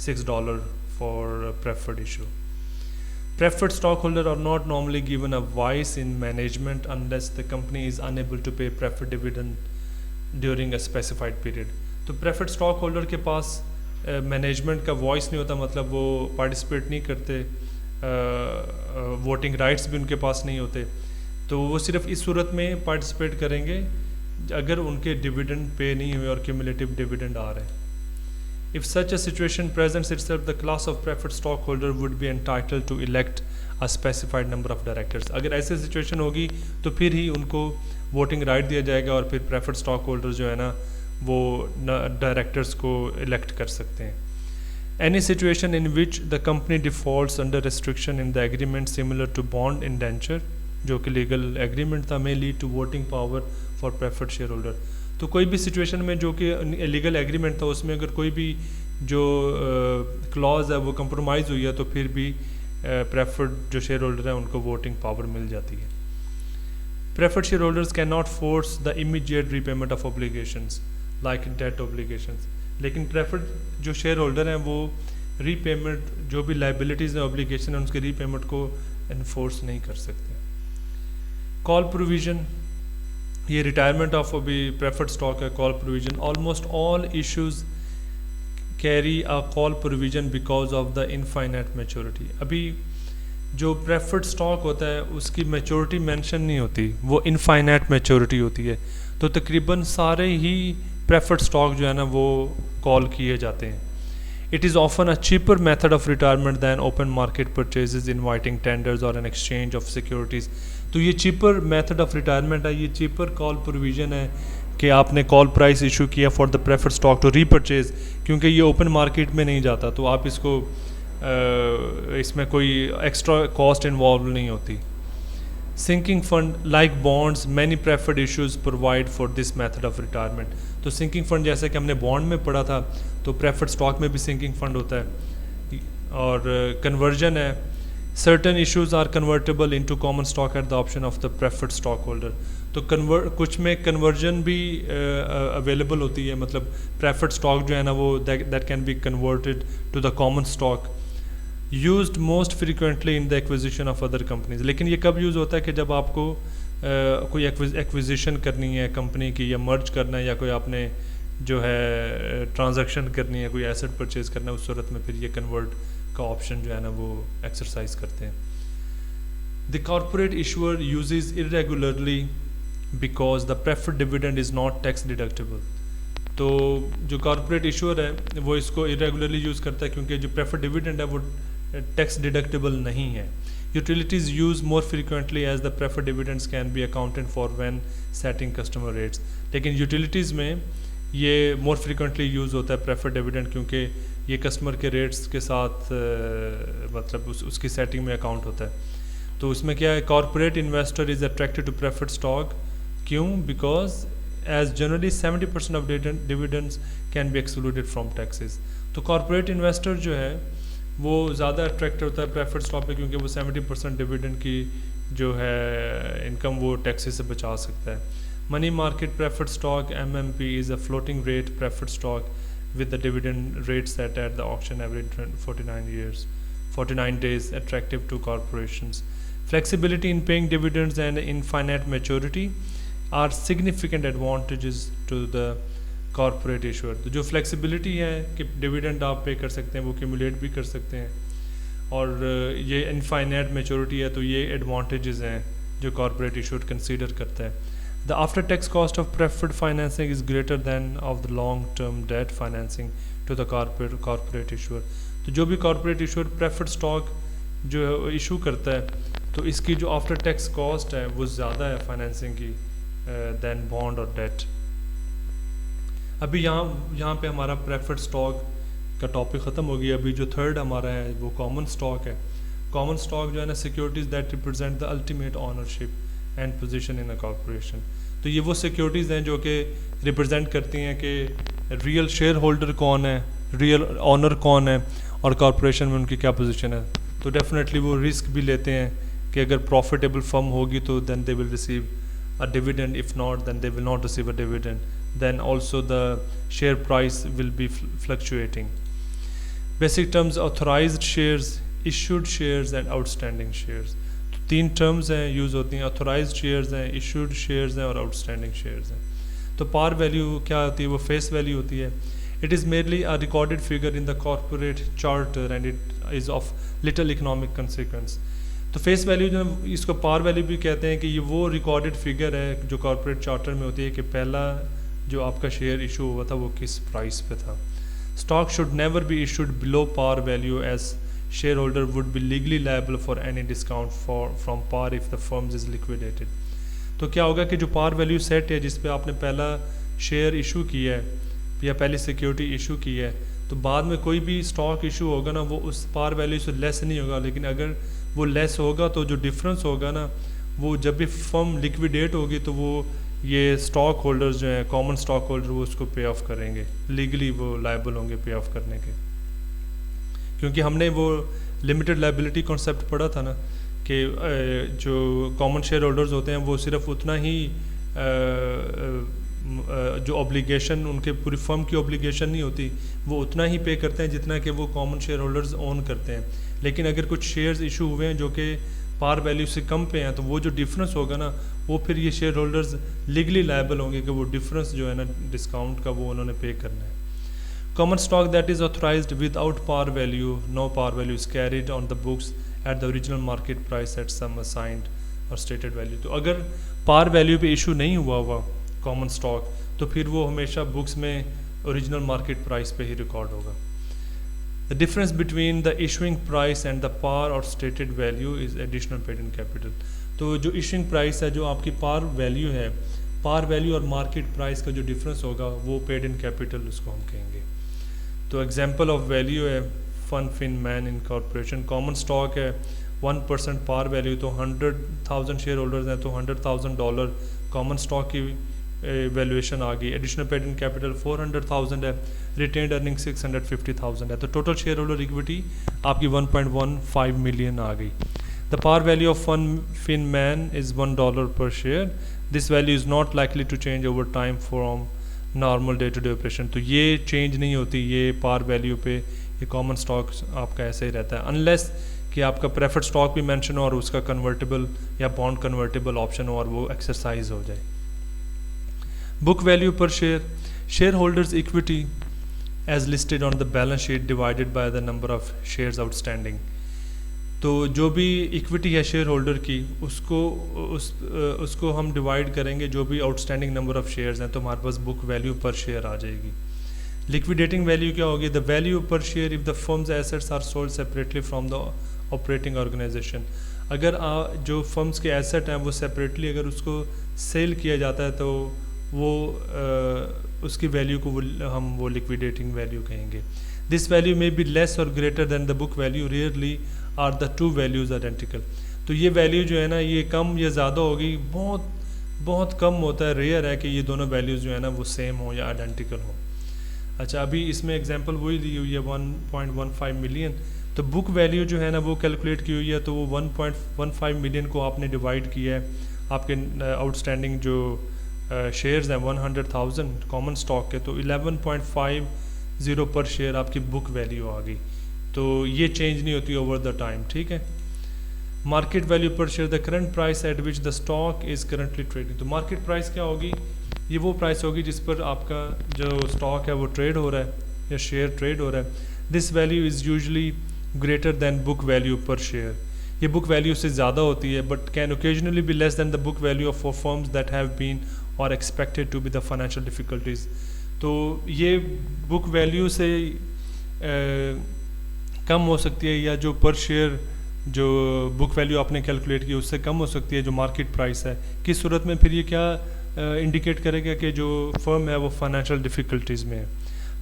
$6 for preferred issue। Preferred stockholders are not normally given a voice in management unless the company is unable to pay preferred dividend during a specified period। तो preferred stockholder के पास management का voice नहीं होता, मतलब वो participate नहीं करते, voting rights भी उनके पास नहीं होते, तो वो सिर्फ इस सूरत में पार्टिसिपेट करेंगे अगर उनके डिविडेंड पे नहीं हुए और क्यूमुलेटिव डिविडेंड आ रहे हैं। If such a situation presents itself, the class of preferred stockholder would be entitled to elect a specified number of directors। अगर ऐसी सिचुएशन होगी तो फिर ही उनको वोटिंग राइट दिया जाएगा और फिर प्रेफर्ड स्टॉक होल्डर जो है ना वो डायरेक्टर्स को इलेक्ट कर सकते हैं। Any situation in which the company defaults under restriction in the agreement similar to bond indenture, जो कि लीगल एग्रीमेंट था, may lead to voting power for preferred shareholder। तो कोई भी सिचुएशन में जो कि लीगल एग्रीमेंट था उसमें अगर कोई भी जो क्लॉज है वो कंप्रोमाइज़ हुई है तो फिर भी प्रेफर्ड जो शेयर होल्डर है उनको वोटिंग पावर मिल जाती है। Preferred share holders can not force the immediate repayment of obligations like debt obligations, लेकिन प्रेफर्ड जो शेयर होल्डर हैं वो रीपेमेंट जो भी लाइबिलिटीज़ हैं ऑब्लिगेशन है उसके रीपेमेंट को इन्फोर्स नहीं कर सकते। कॉल प्रोविज़न, ये रिटायरमेंट ऑफ अभी प्रेफर्ड स्टॉक है। Call provision, almost all issues carry a call provision because of the infinite maturity. अभी जो प्रेफर्ड स्टॉक होता है उसकी मैच्योरिटी मेंशन नहीं होती, वो इनफाइनाइट मैच्योरिटी होती है, तो तकरीबन सारे ही प्रेफर्ड स्टॉक जो है ना वो कॉल किए जाते हैं। It is often a cheaper method of retirement than open market purchases inviting tenders और एन एक्सचेंज ऑफ सिक्योरिटीज़। तो ये चीपर मेथड ऑफ रिटायरमेंट है, ये चीपर कॉल प्रोविज़न है कि आपने कॉल प्राइस इशू किया for the preferred stock to repurchase, क्योंकि ये ओपन मार्केट में नहीं जाता तो आप इसको इसमें कोई एक्स्ट्रा कॉस्ट इन्वॉल्व नहीं होती। Sinking fund like bonds many preferred issues provide for this method of retirement. तो सिंकिंग फंड जैसे कि हमने बॉन्ड में पढ़ा था तो प्रेफर्ड स्टॉक में भी सिंकिंग फंड होता है। और कन्वर्जन है, certain issues are convertible into common stock at the option of the preferred stock holder. तो कुछ में कन्वर्जन भी अवेलेबल होती है, मतलब प्रेफर्ड स्टॉक जो है ना वो that can be converted to the common stock. Used most frequently in the acquisition of other companies. लेकिन ये कब यूज़ होता है कि जब आपको कोई एक्विजिशन करनी है कंपनी की, या मर्ज करना है, या कोई आपने जो है ट्रांजैक्शन करनी है, कोई एसेट परचेज करना है, उस सूरत में फिर ये कन्वर्ट का ऑप्शन जो है ना वो एक्सरसाइज करते हैं। The corporate issuer uses irregularly because the preferred dividend is not tax deductible. तो जो कॉर्पोरेट इशूअर है वो इसको इरेगुलरली यूज़ करता है क्योंकि जो प्रेफर्ड डिविडेंड है वो टैक्स डिडक्टेबल नहीं है। Utilities use more frequently as the preferred dividends can be accounted for when setting customer rates. लेकिन यूटिलिटीज़ में ये मोर फ्रीक्वेंटली यूज़ होता है प्रेफर्ड डिविडेंड, क्योंकि ये कस्टमर के रेट्स के साथ मतलब उसकी सेटिंग में अकाउंट होता है। तो उसमें क्या है, corporate investor is attracted to preferred stock. क्यों? Because as generally 70% of dividends can be excluded from taxes. तो कॉर्पोरेट इन्वेस्टर जो है वो ज़्यादा अट्रैक्ट होता है प्रेफर्ड स्टॉक पे, क्योंकि वो 70% डिविडेंड की जो है इनकम वो टैक्सेस से बचा सकता है। Money market preferred stock MMP is a floating rate preferred stock with the dividend rate set at the auction every 49 days, attractive to corporations. Flexibility in paying dividends and infinite maturity are significant advantages to the corporate issuer. तो जो flexibility है कि dividend आप पे कर सकते हैं, वो accumulate भी कर सकते हैं, और ये infinite maturity है, तो ये advantages हैं जो corporate issuer consider करता है। The after-tax cost of preferred financing is greater than of the long-term debt financing to the corporate issuer. तो जो भी corporate issuer preferred stock जो इशू करता है तो इसकी जो आफ्टर टैक्स कॉस्ट है वो ज़्यादा है फाइनेंसिंग की than bond और debt. अभी यहाँ पे हमारा प्रेफर्ड स्टॉक का टॉपिक ख़त्म हो गया। अभी जो थर्ड हमारा है वो कॉमन स्टॉक है। कॉमन स्टॉक जो है ना, securities that represent the ultimate ownership and position in a corporation. तो ये वो सिक्योरिटीज़ हैं जो कि रिप्रेजेंट करती हैं कि रियल शेयर होल्डर कौन है, रियल ऑनर कौन है, और कॉर्पोरेशन में उनकी क्या पोजीशन है। तो डेफिनेटली वो रिस्क भी लेते हैं कि अगर प्रॉफिटेबल फर्म होगी तो then they will receive a dividend, if not then they will not receive a dividend, then also the share price will be fluctuating. Basic terms authorized shares, issued shares and outstanding shares. तीन terms हैं use होती हैं, authorized shares हैं, issued shares हैं और outstanding shares हैं। तो par value क्या होती है, वो फेस वैल्यू होती है। It is merely a recorded figure in the corporate charter and it is of little economic consequence. तो फेस वैल्यू जो इसको पार वैल्यू भी कहते हैं कि ये वो रिकॉर्डेड फिगर है जो कॉर्पोरेट चार्टर में होती है कि पहला जो आपका शेयर इशू हुआ था वो किस प्राइस पे था। Stock should never be issued below par value as shareholder would be legally liable for any discount from par if the firm is liquidated. तो क्या होगा कि जो पार वैल्यू सेट है जिस पे आपने पहला शेयर इशू किया है या पहली सिक्योरिटी इशू की है, तो बाद में कोई भी स्टॉक इशू होगा ना वो उस पार वैल्यू से लेस नहीं होगा। लेकिन अगर वो लेस होगा तो जो डिफरेंस होगा ना वो जब भी फर्म लिक्विडेट होगी तो वो ये स्टॉक होल्डर्स जो हैं, कॉमन स्टॉक होल्डर, वो उसको पे ऑफ करेंगे, लीगली वो लायबल होंगे पे ऑफ करने के। क्योंकि हमने वो लिमिटेड लायबिलिटी कॉन्सेप्ट पढ़ा था ना कि जो कॉमन शेयर होल्डर्स होते हैं वो सिर्फ उतना ही जो ऑब्लिगेशन उनके पूरी फर्म की ऑब्लिगेशन नहीं होती, वो उतना ही पे करते हैं जितना कि वो कॉमन शेयर होल्डर्स ओन करते हैं। लेकिन अगर कुछ शेयर्स इशू हुए हैं जो कि पार वैल्यू से कम पे हैं, तो वो जो डिफरेंस होगा ना, वो फिर ये शेयर होल्डर्स लीगली लायबल होंगे कि वो डिफरेंस जो है ना डिस्काउंट का, वो उन्होंने पे करना है। Common stock that is authorised without par value, no par value is carried on the books at the original market price at some assigned or stated value. तो अगर पार वैल्यू पे issue नहीं हुआ common stock, तो फिर वो हमेशा books में ओरिजिनल मार्केट प्राइस पे ही रिकॉर्ड होगा। The difference between the issuing price and the par और stated value is additional paid in capital. तो जो इशूइंग प्राइस है, जो आपकी पार वैल्यू है, पार वैल्यू और मार्केट प्राइस का जो डिफरेंस होगा वो पेड इन कैपिटल उसको हम कहेंगे। तो एग्जांपल ऑफ वैल्यू है fun fin man incorporation. Common stock है 1% पार वैल्यू, तो 100,000 शेयर होल्डर्स हैं तो $100,000 कॉमन स्टॉक की वैल्यूएशन आ गई। एडिशनल पेड इन कैपिटल 400,000 है, रिटेन्ड अर्निंग 650,000 है, तो टोटल शेयर होल्डर इक्विटी आपकी 1.15 मिलियन आ गई। The par value of fun fin man is $1 per share. This value is not likely to change over time from normal day to day operation. तो ये change नहीं होती, ये par value पे ये कॉमन स्टॉक आपका ऐसे ही रहता है, अनलेस कि आपका प्रेफर्ड स्टॉक भी मेंशन हो और उसका कन्वर्टेबल या बॉन्ड कन्वर्टेबल ऑप्शन हो और वो एक्सरसाइज हो जाए। Book value per share, share holders equity as listed on the balance sheet divided by the number of shares outstanding. तो जो भी इक्विटी है शेयर होल्डर की, उसको हम डिवाइड करेंगे जो भी आउटस्टैंडिंग नंबर ऑफ शेयर्स हैं, तो हमारे पास बुक वैल्यू पर शेयर आ जाएगी। लिक्विडेटिंग वैल्यू क्या होगी? The value per share if the firm's assets are sold separately from the operating organisation. अगर जो फर्म्स के एसेट हैं वो सेपरेटली अगर उसको सेल किया जाता है, तो वो उसकी वैल्यू को हम लिक्विडेटिंग वैल्यू कहेंगे। This value may be less or greater than the book value, rarely are the two values identical. तो ये वैल्यू जो है ना, ये कम या ज़्यादा होगी, बहुत कम होता है, रेयर है कि ये दोनों वैल्यूज़ जो है ना वो सेम हो या आइडेंटिकल हो। अच्छा, अभी इसमें एग्जांपल वही दी हुई है 1.15 मिलियन। तो बुक वैल्यू जो है ना वो कैलकुलेट की हुई है, तो वो 1.15 मिलियन को आपने डिवाइड किया है, आपके आउटस्टैंडिंग जो शेयर्स हैं 100,000 कॉमन स्टॉक के, तो 11.50 पर शेयर आपकी बुक वैल्यू आ गई। तो ये चेंज नहीं होती ओवर द टाइम, ठीक है। Market value per share, the current price at which the stock is currently trading. तो मार्केट प्राइस क्या होगी? ये वो प्राइस होगी जिस पर आपका जो स्टॉक है वो ट्रेड हो रहा है या शेयर ट्रेड हो रहा है। This value is usually greater than book value per share. ये बुक वैल्यू से ज़्यादा होती है, but can occasionally be less than the book value of for firms that have been और expected to be the financial difficulties. तो ये book value से कम हो सकती है, या जो पर शेयर जो बुक वैल्यू आपने कैलकुलेट की उससे कम हो सकती है जो मार्केट प्राइस है। किस सूरत में? फिर ये क्या इंडिकेट करेगा कि जो फर्म है वो फाइनेंशियल डिफ़िकल्टीज़ में है।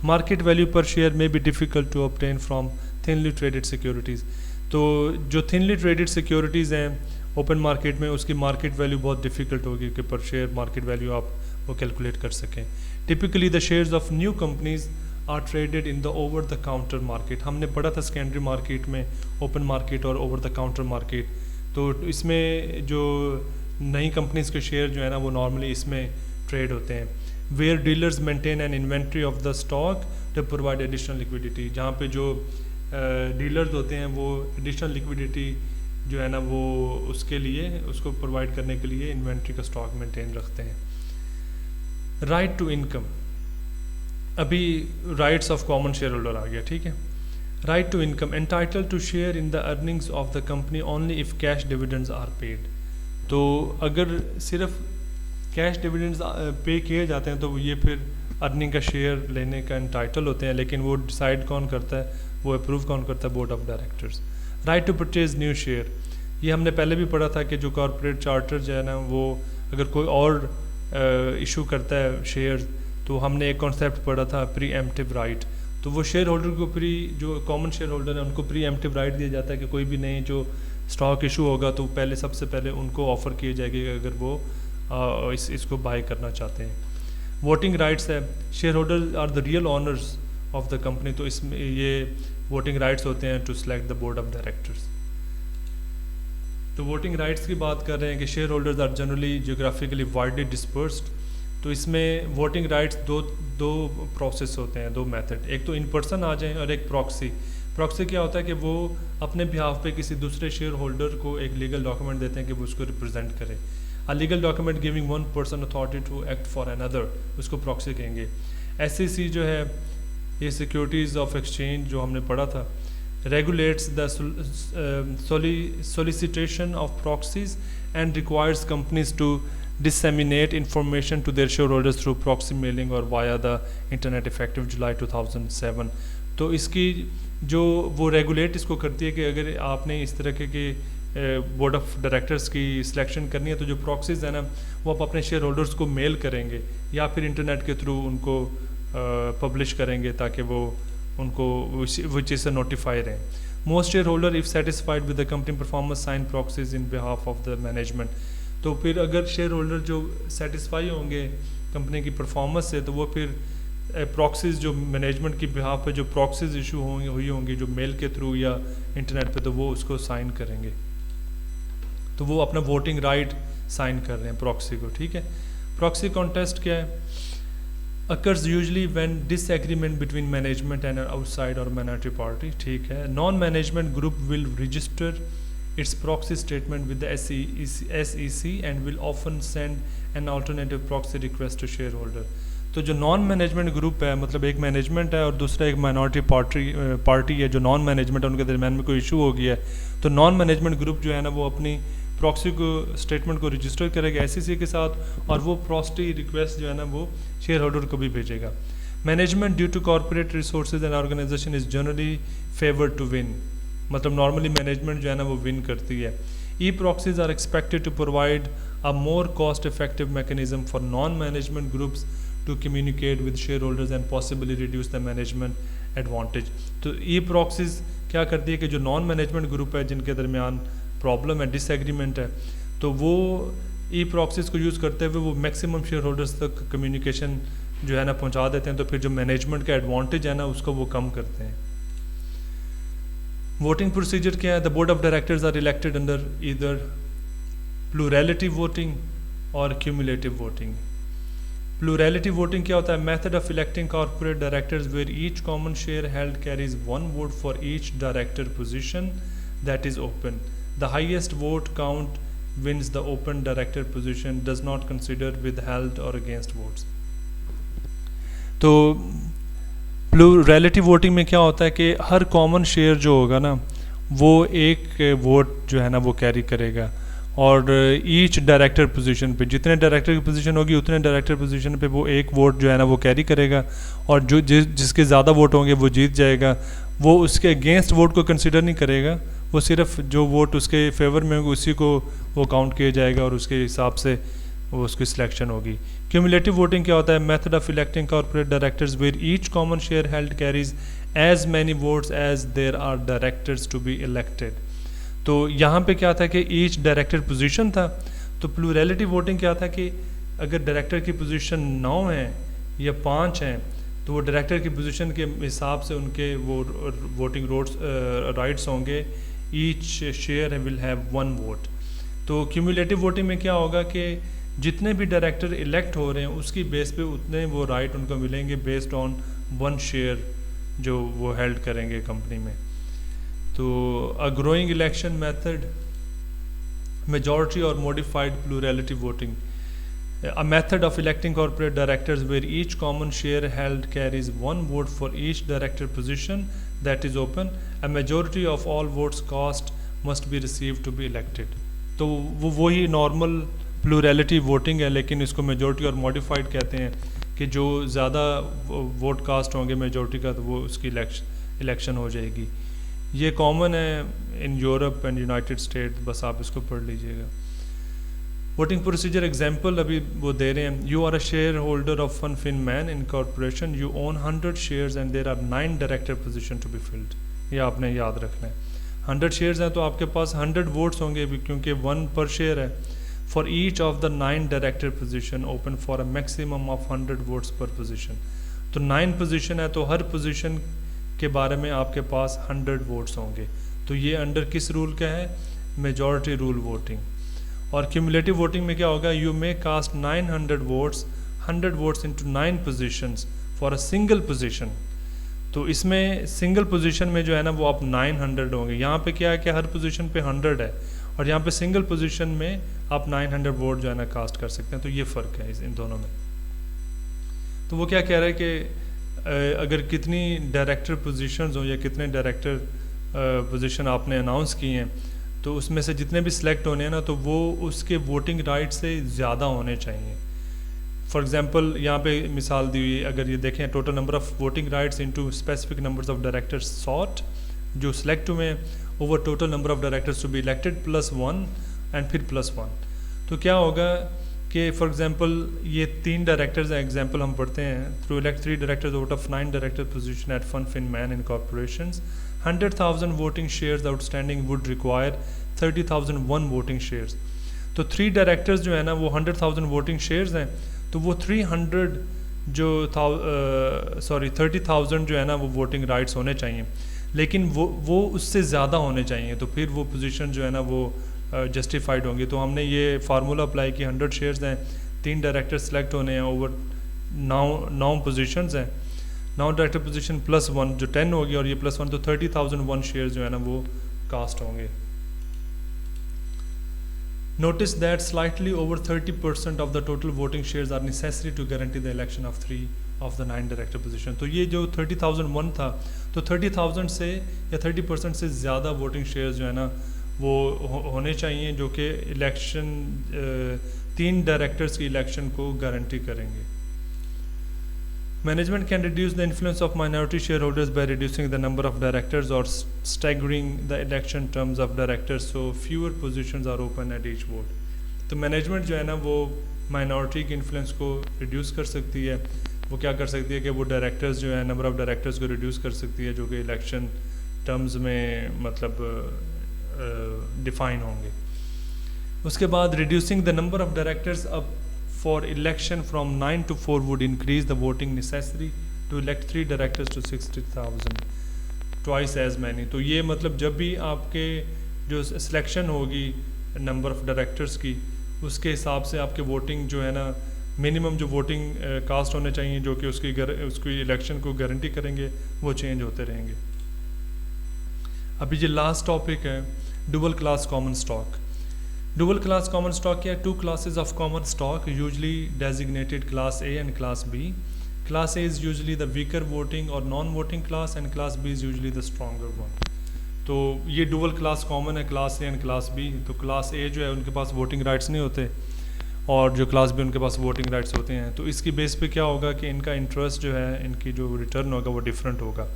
Market value per share may be difficult to obtain from thinly traded securities. तो जो थिनली ट्रेडेड सिक्योरिटीज़ हैं ओपन मार्केट में, उसकी मार्केट वैल्यू बहुत डिफ़िकल्ट होगी कि पर शेयर मार्केट वैल्यू आप वो कैलकुलेट कर सकें। Typically the shares of new companies are traded in the over the counter market. हमने पढ़ा था सेकेंडरी मार्केट में ओपन मार्केट और ओवर द काउंटर मार्केट। तो इसमें जो नई कंपनीज के शेयर जो है ना वो नॉर्मली इसमें ट्रेड होते हैं। Where dealers maintain an inventory of the stock to provide additional liquidity. जहाँ पे जो डीलर्स होते हैं वो एडिशनल लिक्विडिटी जो है ना वो उसके लिए उसको प्रोवाइड करने के लिए इन्वेंट्री का स्टॉक मेंटेन रखते हैं। राइट टू इनकम, अभी rights of common share holder आ गया, ठीक है। Right to income, entitled to share in the earnings of the company only if cash dividends are paid. तो अगर सिर्फ कैश डिविडेंड्स पे किए जाते हैं तो ये फिर अर्निंग का शेयर लेने का एंटाइटल होते हैं, लेकिन वो डिसाइड कौन करता है, वो अप्रूव कौन करता है? Board of directors. Right to purchase new share, ये हमने पहले भी पढ़ा था कि जो कॉर्पोरेट चार्टर जो है ना वो अगर कोई और इशू करता है शेयर, तो हमने एक कॉन्सेप्ट पढ़ा था प्री एम्प्टिव राइट। तो वो शेयर होल्डर को जो कॉमन शेयर होल्डर है उनको प्री एम्प्टिव राइट दिया जाता है कि कोई भी नई जो स्टॉक इशू होगा तो सबसे पहले उनको ऑफ़र किए जाएगी अगर वो इसको बाय करना चाहते हैं। वोटिंग राइट्स है, share holder are the real owners of the company, तो इसमें ये वोटिंग राइट्स होते हैं to select the board of directors. तो वोटिंग राइट्स की बात कर रहे हैं कि share holders are generally geographically widely dispersed. तो इसमें वोटिंग राइट्स दो प्रोसेस होते हैं, दो मेथड, एक तो इन पर्सन आ जाएं और एक प्रॉक्सी। प्रॉक्सी क्या होता है कि वो अपने बिहाफ पे किसी दूसरे शेयर होल्डर को एक लीगल डॉक्यूमेंट देते हैं कि वो उसको रिप्रेजेंट करे। A legal document giving one person authority to act for another, उसको प्रॉक्सी कहेंगे। SEC जो है ये सिक्योरिटीज़ ऑफ एक्सचेंज जो हमने पढ़ा था, regulates the solicitation of proxies and requires companies to disseminate information to their shareholders through proxy mailing or via the internet effective July 2007। तो इसकी जो वो रेगुलेट इसको करती है कि अगर आपने इस तरह के बोर्ड ऑफ डायरेक्टर्स की सिलेक्शन करनी है तो जो प्रॉक्सीज है ना वो आप अपने शेयर होल्डर्स को मेल करेंगे या फिर इंटरनेट के थ्रू उनको पब्लिश करेंगे ताकि वो उनको वो चीज़ से नोटिफाई रहें। Most share holder if satisfied with the company performance sign proxies in behalf of the management. तो फिर अगर शेयर होल्डर जो सेटिस्फाई होंगे कंपनी की परफॉर्मेंस से तो वो फिर प्रॉक्सीज जो मैनेजमेंट की बिहाफ पे जो प्रॉक्सीज इशू हुई होंगी जो मेल के थ्रू या इंटरनेट पे, तो वो उसको साइन करेंगे। तो वो अपना वोटिंग राइट साइन कर रहे हैं प्रॉक्सी को, ठीक है। प्रॉक्सी कॉन्टेस्ट क्या है? occurs usually when disagreement between management and an outside or minority party, ठीक है। Non-management group will register its proxy statement with the SEC and will often send an alternative proxy request to shareholder। तो जो non management group है, मतलब एक management है और दूसरा एक माइनॉरिटी पार्टी है जो नॉन मैनेजमेंट है, उनके दरमियान में कोई इशू हो गया है, तो नॉन मैनेजमेंट ग्रुप जो है ना वो अपनी प्रॉक्सी को स्टेटमेंट को रजिस्टर करेगा SEC के साथ और वो प्रॉक्सी रिक्वेस्ट जो है ना वो शेयर होल्डर को भी भेजेगा। Management due to corporate resources and organisation is generally favour to win, मतलब नॉर्मली मैनेजमेंट जो है ना वो विन करती है। E proxies are expected to provide a more cost effective mechanism for non management groups to communicate with share holders and possibly reduce the management advantage. तो e proxies क्या करती है कि जो नॉन मैनेजमेंट ग्रुप है जिनके दरमियान problem है, डिसएग्रीमेंट है, तो वो ई प्रॉक्सीज को यूज़ करते हुए वो मैक्सिमम शेयर होल्डर्स तक कम्युनिकेशन जो है ना पहुंचा देते हैं, तो फिर जो मैनेजमेंट का एडवांटेज है ना उसको वो कम करते हैं। वोटिंग प्रोसीजर क्या है? The board of directors are elected under either plurality voting और क्यूमुलेटिव वोटिंग। प्लूरैलिटी वोटिंग क्या होता है? Method of electing corporate directors where each common share held carries one vote for each director position that is open. The highest vote count wins the open director position, does not consider withheld or against votes। तो plurality voting में क्या होता है कि हर common share जो होगा ना वो एक वोट जो है ना वो कैरी करेगा और ईच डायरेक्टर पोजीशन पे जितने डायरेक्टर की पोजीशन होगी उतने डायरेक्टर पोजीशन पे वो एक वोट जो है ना वो कैरी करेगा और जो जिसके ज़्यादा वोट होंगे वो जीत जाएगा। वो उसके अगेंस्ट वोट को कंसिडर नहीं करेगा, वो सिर्फ जो वोट उसके फेवर में होगा उसी को वो काउंट किया जाएगा और उसके हिसाब से वो उसकी सिलेक्शन होगी। क्यूमुलेटिव वोटिंग क्या होता है? Method of electing corporate directors where each common share held carries as many votes as there are directors to be elected. तो यहाँ पे क्या था कि ईच डायरेक्टर पोजीशन था, तो प्लूरैलिटी वोटिंग क्या था कि अगर डायरेक्टर की पोजीशन 9 है या 5 हैं तो वो डायरेक्टर की पोजीशन के हिसाब से उनके वो वोटिंग राइट्स होंगे। Each share will have 1 vote. तो क्यूमुलेटिव वोटिंग में क्या होगा कि जितने भी डायरेक्टर इलेक्ट हो रहे हैं उसकी बेस पे उतने वो राइट उनको मिलेंगे बेस्ड ऑन 1 शेयर जो वो हेल्ड करेंगे कंपनी में। तो a growing election method, majority और modified plurality voting. A method of electing corporate directors where each common share held carries 1 vote for each director position that is open. A majority of all votes cast must be received to be elected। तो वो वही normal plurality voting है, लेकिन इसको majority और modified कहते हैं कि जो ज़्यादा वोट कास्ट होंगे मेजॉरिटी का तो वो उसकी इलेक्शन हो जाएगी। ये कॉमन है in Europe and United state, बस आप इसको पढ़ लीजिएगा। वोटिंग प्रोसीजर एग्जाम्पल अभी वो दे रहे हैं। You are a share holder of Funfin man in corporation, you own 100 shares and there are 9 director position to be filled. ये आपने याद रखना है। 100 शेयर्स हैं तो आपके पास 100 वोट्स होंगे क्योंकि 1 पर शेयर है, for each of the 9 director position open for a maximum of 100 votes पर पोजीशन। तो 9 पोजीशन है तो हर पोजीशन के बारे में आपके पास 100 वोट्स होंगे। तो ये अंडर किस रूल का है? Majority rule voting. और क्यूमुलेटिव वोटिंग में क्या होगा? You may cast 900 votes 100 votes into 9 positions for a single position. तो इसमें सिंगल पोजीशन में जो है ना वो आप 900 होंगे। यहाँ पे क्या है कि हर पोजीशन पे 100 है और यहाँ पे सिंगल पोजीशन में आप 900 वोट जो है ना कास्ट कर सकते हैं। तो ये फ़र्क है इन दोनों में। तो वो क्या कह रहा है कि अगर कितनी डायरेक्टर पोजीशंस हो या कितने डायरेक्टर पोजीशन आपने अनाउंस किए हैं तो उसमें से जितने भी सिलेक्ट होने हैं ना तो वो उसके वोटिंग राइट से ज़्यादा होने चाहिए। फॉर एग्जांपल यहाँ पे मिसाल दी हुई, अगर ये देखें total number of voting rights into specific numbers of directors sought जो सिलेक्ट हुए हैं over total number of directors to be elected +1 and फिर +1। तो क्या होगा कि फॉर एग्जांपल ये 3 डायरेक्टर्स हैं, एग्जांपल हम पढ़ते हैं through elect 3 directors out of 9 director position at fun fin man in corporations 100,000 voting shares outstanding would require 30,001 voting shares. तो 3 डायरेक्टर्स जो है ना वो 100,000 वोटिंग शेयर्स हैं तो वो 30,000 जो है ना वो वोटिंग राइट्स होने चाहिए, लेकिन वो उससे ज़्यादा होने चाहिए। तो फिर वो पोजीशन जो है ना वो जस्टिफाइड होंगी। तो हमने ये फार्मूला अप्लाई किया, 100 शेयर्स हैं, 3 डायरेक्टर सेलेक्ट होने हैं ओवर 9 पोजीशंस हैं, 9 डायरेक्टर पोजीशन +1 जो 10 होगी और ये +1 तो 30,001 शेयर्स जो है ना वो कास्ट होंगे। Notice that slightly over 30% of the total voting shares are necessary to guarantee the election of 3 of the 9 director position। तो ये जो 30,001 था तो 30,000 से या 30% से ज़्यादा वोटिंग शेयर्स जो है ना वो होने चाहिए जो कि इलेक्शन 3 डायरेक्टर्स की इलेक्शन को गारंटी करेंगे। Management can reduce the influence of minority shareholders by reducing the number of directors or staggering the election terms of directors so fewer positions are open at each vote। तो management जो है ना वो minority की influence को reduce कर सकती है। वो क्या कर सकती है कि वो डायरेक्टर्स जो है नंबर ऑफ डायरेक्टर्स को रिड्यूस कर सकती है जो कि इलेक्शन टर्म्स में मतलब डिफाइन होंगे। उसके बाद reducing the number of directors अब for election from 9 to 4 would increase the voting necessary to elect 3 directors to 60,000 twice as many। तो ये मतलब जब भी आपके जो सिलेक्शन होगी नंबर ऑफ डायरेक्टर्स की उसके हिसाब से आपके वोटिंग जो है ना मिनिमम जो वोटिंग कास्ट होने चाहिए जो कि उसकी इलेक्शन को गारंटी करेंगे वो चेंज होते रहेंगे। अभी ये लास्ट टॉपिक है dual class common stock. Dual class common stock क्या है? 2 classes of common stock usually designated class A and class B। Class A is usually the weaker voting or non-voting class and class B is usually the stronger one। तो ये dual class common है class A and class B। तो class A जो है उनके पास voting rights नहीं होते और जो class B उनके पास voting rights होते हैं। तो इसकी बेस पे क्या होगा कि इनका इंटरेस्ट जो है इनकी जो रिटर्न होगा वो डिफरेंट होगा।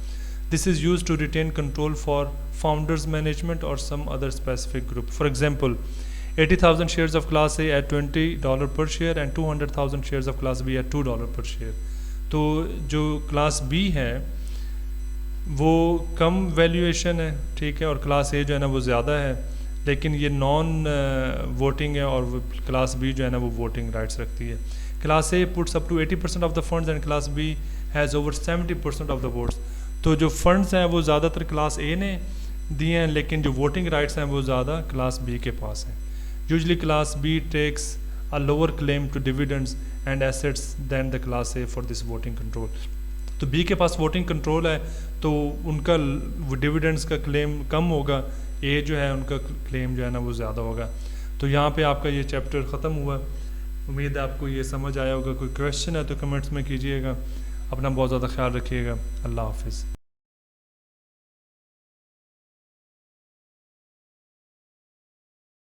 This is used to retain control for founders management or some other specific group। For example 80,000 shares of class A at $20 per share and 200,000 shares of class B at $2 per share। तो जो class B है वो कम valuation है, ठीक है, और class A जो है ना वो ज़्यादा है, लेकिन ये नॉन वोटिंग है और class B जो है ना वो वोटिंग राइट्स रखती है। class A puts up to 80% of the funds and class B has over 70% of the votes। तो जो फंड्स हैं वो ज़्यादातर class A ने दिए हैं लेकिन जो वोटिंग राइट्स हैं वो ज़्यादा class B के पास हैं। Usually class B takes a lower claim to dividends and assets than the class A for this voting control। तो B के पास वोटिंग कंट्रोल है तो उनका डिविडेंड्स का क्लेम कम होगा, A जो है उनका क्लेम जो है ना वो ज़्यादा होगा। तो यहाँ पे आपका ये चैप्टर ख़त्म हुआ। उम्मीद है आपको ये समझ आया होगा। कोई क्वेश्चन है तो कमेंट्स में कीजिएगा। अपना बहुत ज़्यादा ख्याल रखिएगा। अल्लाह हाफिज़।